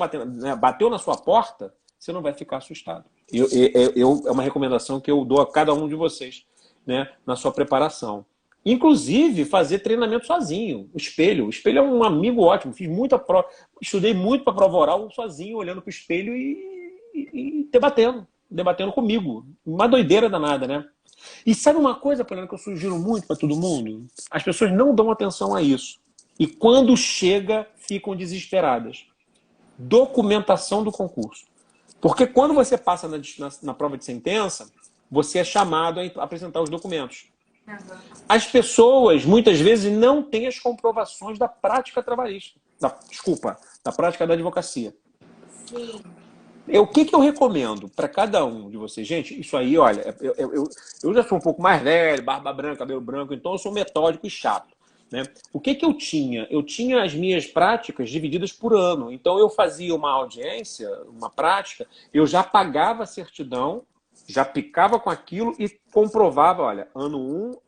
bateu na sua porta, você não vai ficar assustado. É uma recomendação que eu dou a cada um de vocês, né, na sua preparação. Inclusive, fazer treinamento sozinho. O espelho. O espelho é um amigo ótimo. Fiz muita prova, estudei muito para prova oral sozinho, olhando para o espelho e debatendo comigo. Uma doideira danada, né? E sabe uma coisa, Poliana, que eu sugiro muito para todo mundo? As pessoas não dão atenção a isso. E quando chega, ficam desesperadas. Documentação do concurso. Porque quando você passa na prova de sentença, você é chamado a apresentar os documentos. Uhum. As pessoas, muitas vezes, não têm as comprovações da prática trabalhista. Da prática da advocacia. Sim. O que eu recomendo para cada um de vocês? Gente, isso aí, olha, eu já sou um pouco mais velho, barba branca, cabelo branco, então eu sou metódico e chato. Né? O que eu tinha? Eu tinha as minhas práticas divididas por ano. Então eu fazia uma audiência, uma prática, eu já pagava a certidão, já picava com aquilo e comprovava, olha, ano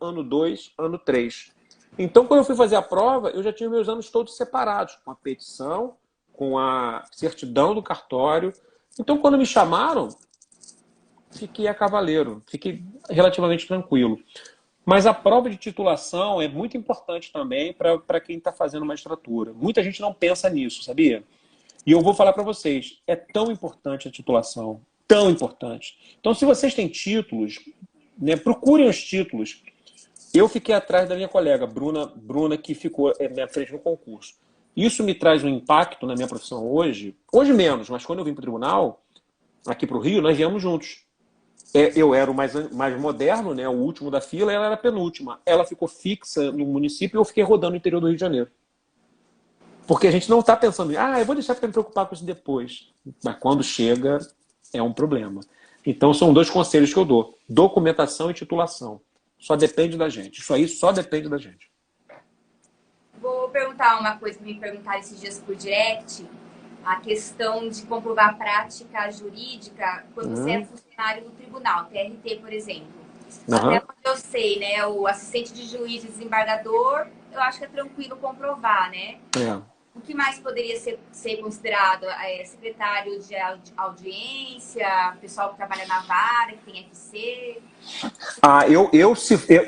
1, ano 2, ano 3. Então, quando eu fui fazer a prova, eu já tinha meus anos todos separados, com a petição, com a certidão do cartório. Então, quando me chamaram, fiquei a cavaleiro, fiquei relativamente tranquilo. Mas a prova de titulação é muito importante também para quem está fazendo magistratura. Muita gente não pensa nisso, sabia? E eu vou falar para vocês, é tão importante a titulação, tão importante. Então, se vocês têm títulos, né, procurem os títulos. Eu fiquei atrás da minha colega, Bruna, que ficou à minha frente no concurso. Isso me traz um impacto na minha profissão hoje menos, mas quando eu vim para o tribunal, aqui para o Rio, nós viemos juntos. Eu era o mais moderno, né, o último da fila, ela era a penúltima. Ela ficou fixa no município e eu fiquei rodando no interior do Rio de Janeiro. Porque a gente não está pensando em, eu vou deixar para me preocupar com isso depois. Mas quando chega, é um problema. Então, são dois conselhos que eu dou. Documentação e titulação. Só depende da gente. Isso aí só depende da gente. Vou perguntar uma coisa que me perguntaram esses dias por direct. A questão de comprovar a prática jurídica quando você é funcionário do tribunal, TRT, por exemplo. Até onde eu sei, né? O assistente de juiz e desembargador, eu acho que é tranquilo comprovar, né? O que mais poderia ser considerado? Secretário de audiência, pessoal que trabalha na vara, que tem FC?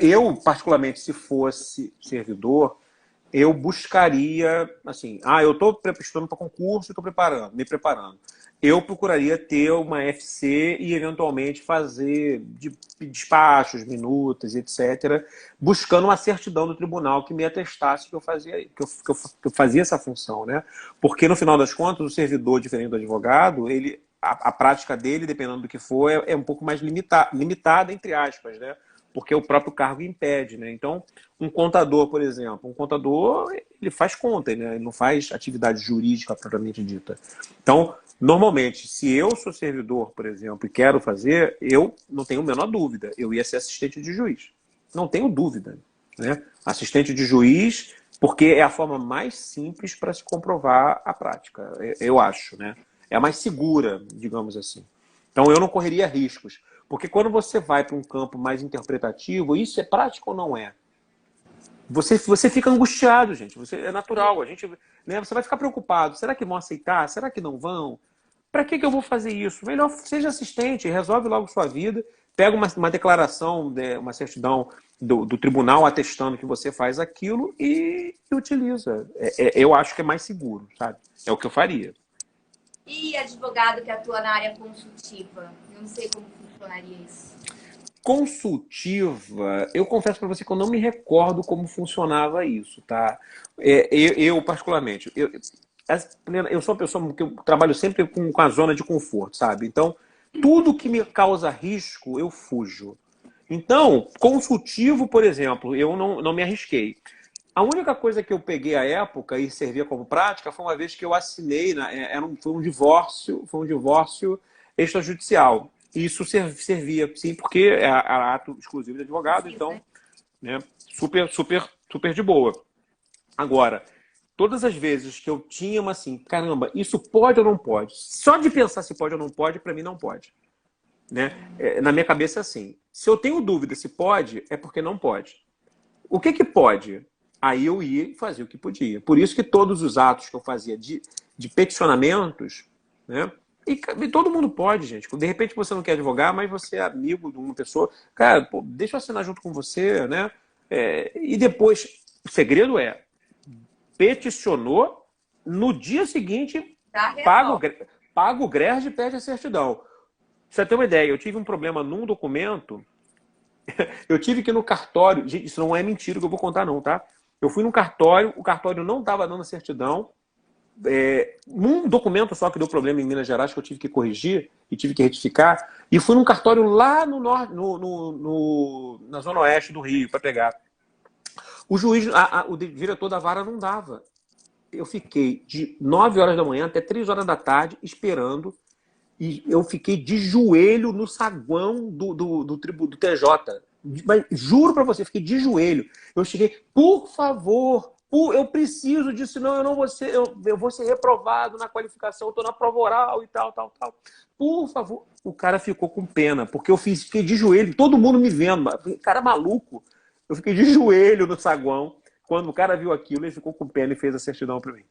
Eu, particularmente, se fosse servidor, eu buscaria, assim, eu estou estudando para concurso e estou me preparando. Eu procuraria ter uma FC e, eventualmente, fazer despachos, minutas, etc., buscando uma certidão do tribunal que me atestasse que eu fazia essa função, né? Porque, no final das contas, o servidor, diferente do advogado, a prática dele, dependendo do que for, é um pouco mais limitada, entre aspas, né? Porque o próprio cargo impede, né? Então, um contador, por exemplo, ele faz conta, né? Ele não faz atividade jurídica propriamente dita. Então, normalmente, se eu sou servidor, por exemplo, e quero fazer, eu não tenho a menor dúvida, eu ia ser assistente de juiz. Não tenho dúvida, né? Assistente de juiz, porque é a forma mais simples para se comprovar a prática, eu acho, né? É a mais segura, digamos assim. Então, eu não correria riscos. Porque quando você vai para um campo mais interpretativo, isso é prático ou não é? Você fica angustiado, gente. É natural. Né, você vai ficar preocupado. Será que vão aceitar? Será que não vão? Para que eu vou fazer isso? Melhor seja assistente, resolve logo sua vida, pega uma declaração, uma certidão do tribunal atestando que você faz aquilo e utiliza. Eu acho que é mais seguro, sabe? É o que eu faria. E advogado que atua na área consultiva? Eu não sei como funcionaria isso. Consultiva, eu confesso para você que eu não me recordo como funcionava isso, tá? Eu particularmente, eu sou uma pessoa que eu trabalho sempre com a zona de conforto, sabe? Então, tudo que me causa risco, eu fujo. Então, consultivo, por exemplo, eu não me arrisquei. A única coisa que eu peguei à época e servia como prática foi uma vez que eu assinei, foi um divórcio extrajudicial. E isso servia, sim, porque é ato exclusivo de advogado, então, né, super de boa. Agora, todas as vezes que eu tinha uma assim, caramba, isso pode ou não pode? Só de pensar se pode ou não pode, para mim não pode. Né? Na minha cabeça é assim, se eu tenho dúvida se pode, é porque não pode. O que pode? Aí eu ia fazer o que podia. Por isso que todos os atos que eu fazia de peticionamentos, né? E todo mundo pode, gente. De repente você não quer advogar, mas você é amigo de uma pessoa. Cara, pô, deixa eu assinar junto com você, né? E depois, o segredo peticionou, no dia seguinte, paga o GRERD e pede a certidão. Pra você ter uma ideia, eu tive um problema num documento, eu tive que ir no cartório, gente, isso não é mentira que eu vou contar não, tá? Eu fui no cartório, o cartório não estava dando a certidão, um documento só que deu problema em Minas Gerais que eu tive que corrigir e tive que retificar, e fui num cartório lá no norte, na zona oeste do Rio para pegar. O juiz, o diretor da vara não dava. Eu fiquei de 9 horas da manhã até 3 horas da tarde esperando, e eu fiquei de joelho no saguão do TJ. Mas juro para você, fiquei de joelho. Eu cheguei, por favor, eu preciso disso, senão eu não vou ser, eu vou ser reprovado na qualificação, eu estou na prova oral e tal. Por favor. O cara ficou com pena, porque eu fiquei de joelho, todo mundo me vendo, cara maluco. Eu fiquei de joelho no saguão. Quando o cara viu aquilo, ele ficou com pena e fez a certidão para mim.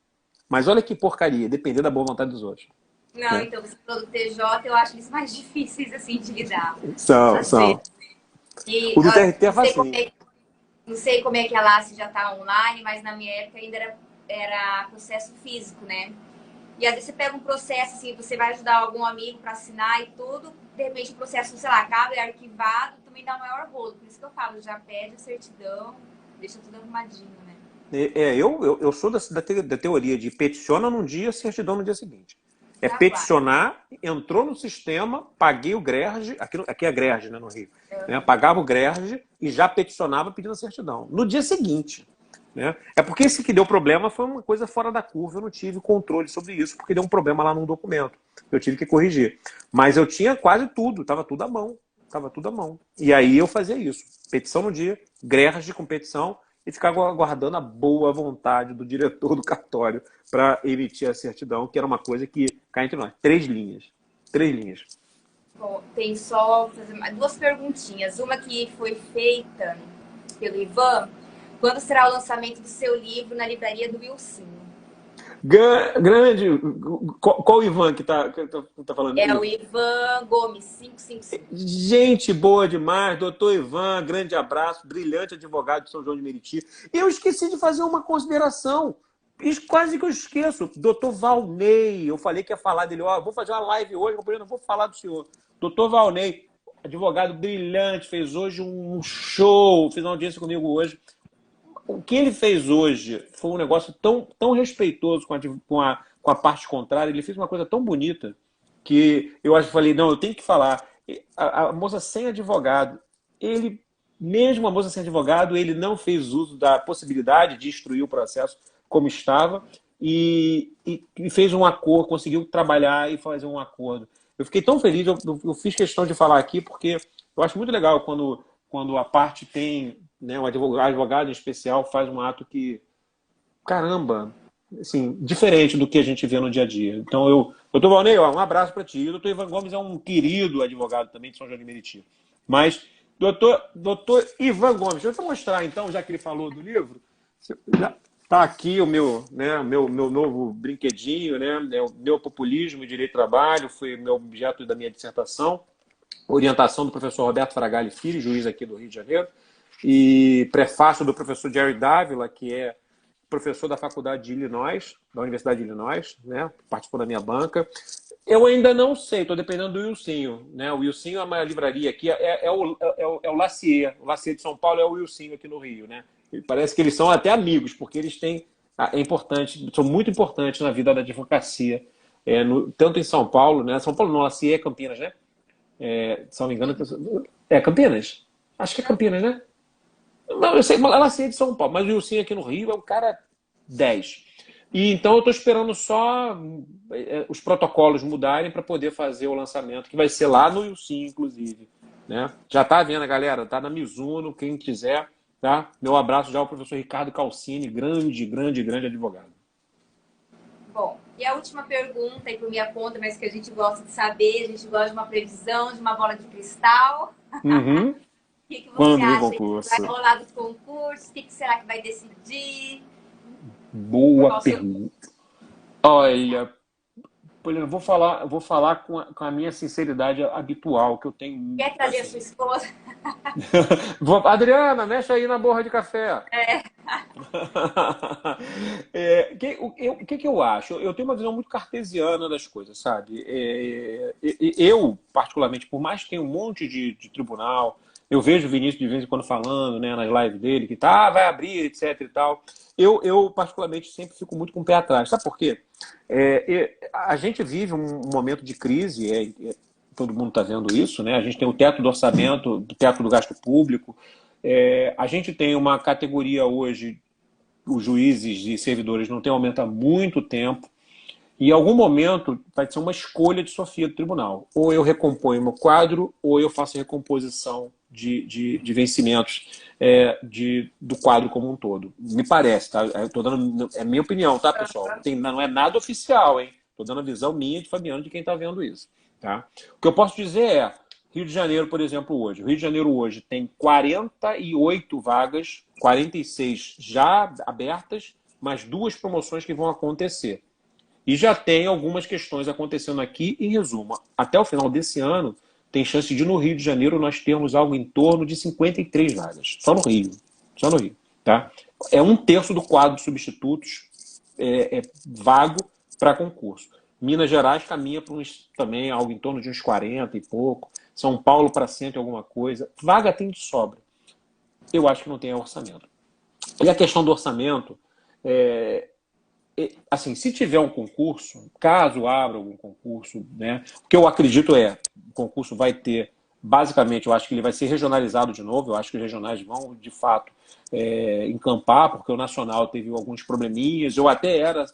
Mas olha que porcaria, depender da boa vontade dos outros. Não, então você falou do TJ, eu acho eles mais difíceis assim de lidar. São. E, o do TRT é fácil. Não sei como é que a LACE já está online, mas na minha época ainda era processo físico, né? E às vezes você pega um processo, assim, você vai ajudar algum amigo para assinar e tudo, de repente o processo, sei lá, acaba, é arquivado, também dá o maior rolo. Por isso que eu falo, já pede a certidão, deixa tudo arrumadinho, né? Eu sou da teoria de peticiona num dia, certidão no dia seguinte. Peticionar, entrou no sistema, paguei o GRERD, aqui é GRERD, né, no Rio. Né, pagava o GRERD e já peticionava pedindo a certidão. No dia seguinte. né? É porque esse que deu problema foi uma coisa fora da curva, eu não tive controle sobre isso, porque deu um problema lá num documento. Eu tive que corrigir. Mas eu tinha quase tudo, estava tudo à mão. Estava tudo à mão. E aí eu fazia isso. Petição no dia, grejas de competição e ficava aguardando a boa vontade do diretor do cartório para emitir a certidão, que era uma coisa que, cá entre nós, 3 linhas. 3 linhas. Bom, tem só fazer duas perguntinhas. Uma que foi feita pelo Ivan. Quando será o lançamento do seu livro na livraria do Wilson? Grande. Qual o Ivan que tá falando É o isso? Ivan Gomes, 555. Gente boa demais, doutor Ivan, grande abraço, brilhante advogado de São João de Meriti. Eu esqueci de fazer uma consideração. Quase que eu esqueço. Doutor Valnei, eu falei que ia falar dele. Ó, vou fazer uma live hoje, eu não vou falar do senhor. Doutor Valnei, advogado brilhante, fez hoje um show, fez uma audiência comigo hoje. O que ele fez hoje foi um negócio tão respeitoso com a parte contrária. Ele fez uma coisa tão bonita que eu acho que falei, não, eu tenho que falar. A moça sem advogado, ele, mesmo a moça sem advogado, ele não fez uso da possibilidade de instruir o processo como estava e fez um acordo, conseguiu trabalhar e fazer um acordo. Eu fiquei tão feliz, eu fiz questão de falar aqui, porque eu acho muito legal quando a parte tem, né, um advogado em especial faz um ato que, caramba, assim, diferente do que a gente vê no dia a dia. Então, doutor Valnei, ó, um abraço para ti. O doutor Ivan Gomes é um querido advogado também de São João de Meriti. Mas, doutor Ivan Gomes, deixa eu mostrar então, já que ele falou do livro, está aqui o meu novo brinquedinho, né? É o meu populismo e direito do trabalho, foi meu objeto da minha dissertação, orientação do professor Roberto Fragali Filho, juiz aqui do Rio de Janeiro, e prefácio do professor Jerry Dávila, que é professor da Faculdade de Illinois, da Universidade de Illinois, né? Participou da minha banca. Eu ainda não sei, estou dependendo do Wilsinho, né? O Wilsinho é uma livraria aqui, é o Lacier. O Lacier de São Paulo é o Wilsinho aqui no Rio, né? E parece que eles são até amigos, porque eles têm, é importante, são muito importantes na vida da advocacia, tanto em São Paulo, né? São Paulo não, Lacier é Campinas, né? Se não me engano, é Campinas? Acho que é Campinas, né? Não, eu sei, ela é de São Paulo, mas o Wilson aqui no Rio é um cara 10. E então eu estou esperando só os protocolos mudarem para poder fazer o lançamento, que vai ser lá no Wilson, inclusive. Né? Já está vendo, galera? Está na Mizuno, quem quiser. Tá? Meu abraço já ao professor Ricardo Calcini, grande advogado. Bom, e a última pergunta aí por minha conta, mas que a gente gosta de saber, a gente gosta de uma previsão, de uma bola de cristal. Uhum. O que você Quando vem acha? concurso? Vai rolar dos concursos? O que será que vai decidir? Boa pergunta. Olha, eu vou falar com a minha sinceridade habitual, que eu tenho. Quer trazer a sua esposa? Adriana, mexe aí na borra de café. O que eu acho? Eu tenho uma visão muito cartesiana das coisas, sabe? Eu, particularmente, por mais que tenha um monte de tribunal, eu vejo o Vinícius de vez em quando falando, né, nas lives dele, que vai abrir, etc e tal. Eu, particularmente, sempre fico muito com o pé atrás. Sabe por quê? A gente vive um momento de crise, todo mundo está vendo isso, né? A gente tem o teto do orçamento, o teto do gasto público. A gente tem uma categoria hoje, os juízes e servidores não têm aumento há muito tempo. E em algum momento vai ser uma escolha de sofia do tribunal. Ou eu recomponho meu quadro, ou eu faço recomposição de vencimentos do quadro como um todo. Me parece, tá? É minha opinião, tá, pessoal? Não é nada oficial, hein? Estou dando a visão minha de Fabiano, de quem está vendo isso. Tá? O que eu posso dizer é, Rio de Janeiro, por exemplo, hoje. O Rio de Janeiro hoje tem 48 vagas, 46 já abertas, mais 2 promoções que vão acontecer. E já tem algumas questões acontecendo aqui. Em resumo, até o final desse ano, tem chance de no Rio de Janeiro nós termos algo em torno de 53 vagas. Só no Rio. Só no Rio. Tá? É 1/3 do quadro de substitutos vago para concurso. Minas Gerais caminha para também algo em torno de uns 40 e pouco. São Paulo para 100 e alguma coisa. Vaga tem de sobra. Eu acho que não tem orçamento. E a questão do orçamento, assim, se tiver um concurso, caso abra algum concurso, né, o que eu acredito o concurso vai ter Basicamente, eu acho que ele vai ser regionalizado de novo. Eu acho que os regionais vão, de fato, encampar, porque o nacional teve alguns probleminhas. Eu até era,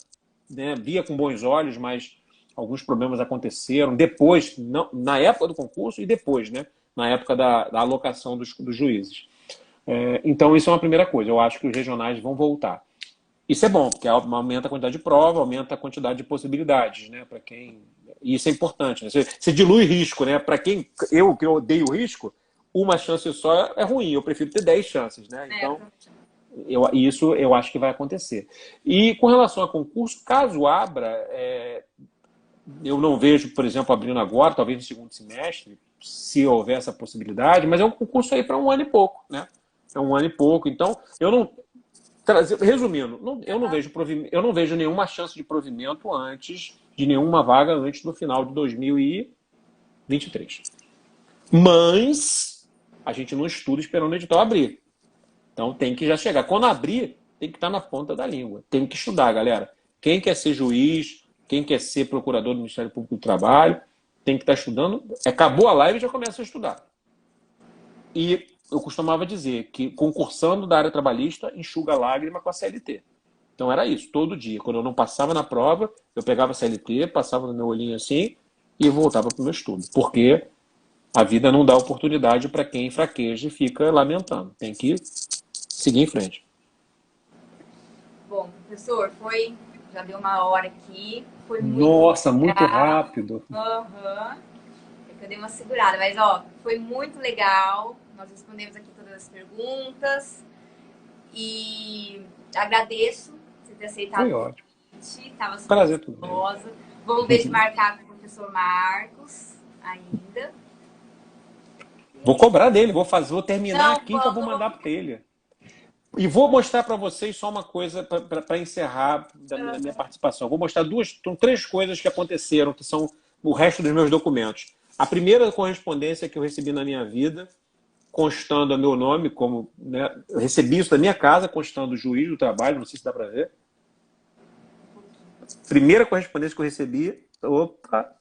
né, via com bons olhos, mas alguns problemas aconteceram depois, não, na época do concurso e depois, né, na época da alocação dos juízes. Então, isso é uma primeira coisa. Eu acho que os regionais vão voltar. Isso é bom, porque aumenta a quantidade de prova, aumenta a quantidade de possibilidades, né? Para quem. E isso é importante, né? Você dilui risco, né? Para quem. Eu que odeio risco, uma chance só é ruim. Eu prefiro ter 10 chances, né? Então, isso eu acho que vai acontecer. E com relação a concurso, caso abra, eu não vejo, por exemplo, abrindo agora, talvez no segundo semestre, se houver essa possibilidade, mas é um concurso aí para um ano e pouco, né? É um ano e pouco. Então, eu não. Resumindo, eu não vejo nenhuma chance de provimento antes de nenhuma vaga antes do final de 2023. Mas a gente não estuda esperando o edital abrir. Então tem que já chegar. Quando abrir, tem que estar na ponta da língua. Tem que estudar, galera. Quem quer ser juiz, quem quer ser procurador do Ministério Público do Trabalho, tem que estar estudando. Acabou a live e já começa a estudar. E eu costumava dizer que concursando da área trabalhista enxuga a lágrima com a CLT. Então era isso, todo dia. Quando eu não passava na prova, eu pegava a CLT, passava no meu olhinho assim e voltava para o meu estudo. Porque a vida não dá oportunidade para quem fraqueja e fica lamentando. Tem que seguir em frente. Bom, professor, já deu uma hora aqui, foi muito Nossa, muito legal. rápido. Aham. É que eu dei uma segurada, mas ó, foi muito legal. Nós respondemos aqui todas as perguntas e agradeço você ter aceitado Foi o ótimo. convite. Estava super Prazer tudo meu. ansiosa. Vamos ver de marcar com o professor Marcos ainda. Vou cobrar dele, vou terminar Não, aqui e já vou mandar vamos. para ele. E vou mostrar para vocês só uma coisa para encerrar da minha participação. Vou mostrar três coisas que aconteceram, que são o resto dos meus documentos. A primeira correspondência que eu recebi na minha vida, constando a meu nome, como, né, eu recebi isso da minha casa, constando o juiz do trabalho, não sei se dá para ver. Primeira correspondência que eu recebi, opa,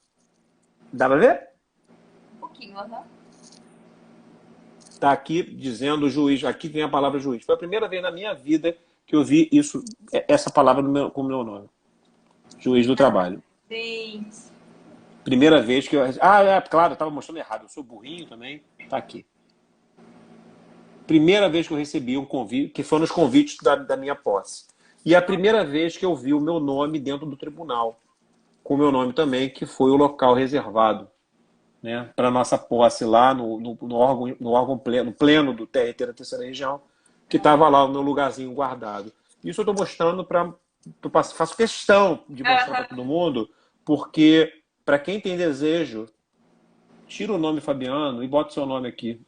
dá para ver? Um pouquinho, aham. Está aqui dizendo juiz, aqui vem a palavra juiz. Foi a primeira vez na minha vida que eu vi isso, essa palavra com o meu nome. Juiz do trabalho. Gente. Primeira vez que eu. Ah, claro, eu estava mostrando errado. Eu sou burrinho também. Está aqui. Primeira vez que eu recebi um convite, que foram os convites da minha posse. E a primeira vez que eu vi o meu nome dentro do tribunal. Com o meu nome também, que foi o local reservado, né, para nossa posse lá no órgão pleno, no pleno do TRT da terceira região, que estava lá o meu lugarzinho guardado. Isso eu estou mostrando faço questão de mostrar para todo mundo, porque para quem tem desejo, tira o nome Fabiano e bota o seu nome aqui.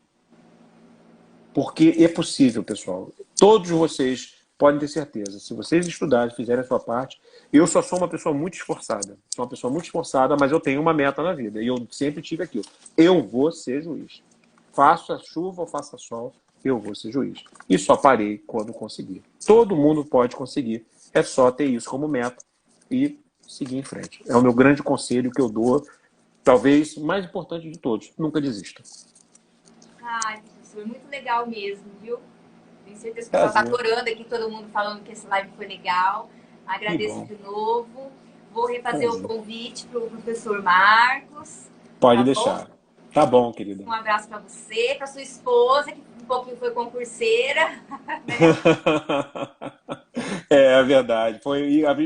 Porque é possível, pessoal. Todos vocês podem ter certeza. Se vocês estudarem, fizerem a sua parte, eu só sou uma pessoa muito esforçada. Sou uma pessoa muito esforçada, mas eu tenho uma meta na vida. E eu sempre tive aquilo. Eu vou ser juiz. Faça chuva ou faça sol, eu vou ser juiz. E só parei quando conseguir. Todo mundo pode conseguir. É só ter isso como meta e seguir em frente. É o meu grande conselho que eu dou, talvez mais importante de todos. Nunca desista. Ai, professor, muito legal mesmo, viu? Tenho certeza que o pessoal está Prazer. adorando aqui, todo mundo falando que esse live foi legal. Que Agradeço bom. de novo. Vou refazer o Prazer. convite para o professor Marcos, Pode tá bom? deixar. Tá bom, querida. Um abraço para você, para sua esposa, que um pouquinho foi concurseira. É verdade.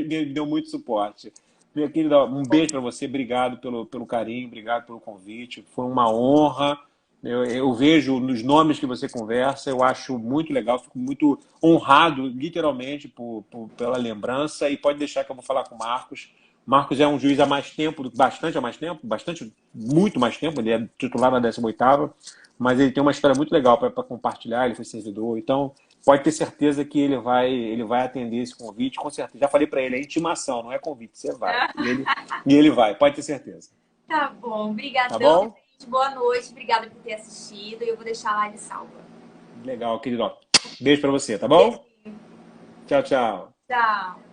Me deu muito suporte. Minha querida, um beijo para você. Obrigado pelo carinho, obrigado pelo convite. Foi uma honra. Eu vejo nos nomes que você conversa, eu acho muito legal, fico muito honrado, literalmente, pela lembrança. E pode deixar que eu vou falar com o Marcos. Marcos é um juiz há mais tempo, bastante, muito mais tempo. Ele é titular na 18ª, mas ele tem uma história muito legal para compartilhar. Ele foi servidor, então pode ter certeza que ele vai atender esse convite, com certeza. Já falei para ele, é intimação, não é convite, você vai. E ele vai, pode ter certeza. Tá bom, Tá brigadão, bom? gente. Boa noite, obrigada por ter assistido. E eu vou deixar a live salva. Legal, querido. Beijo para você, tá bom? Tchau, tchau. Tchau.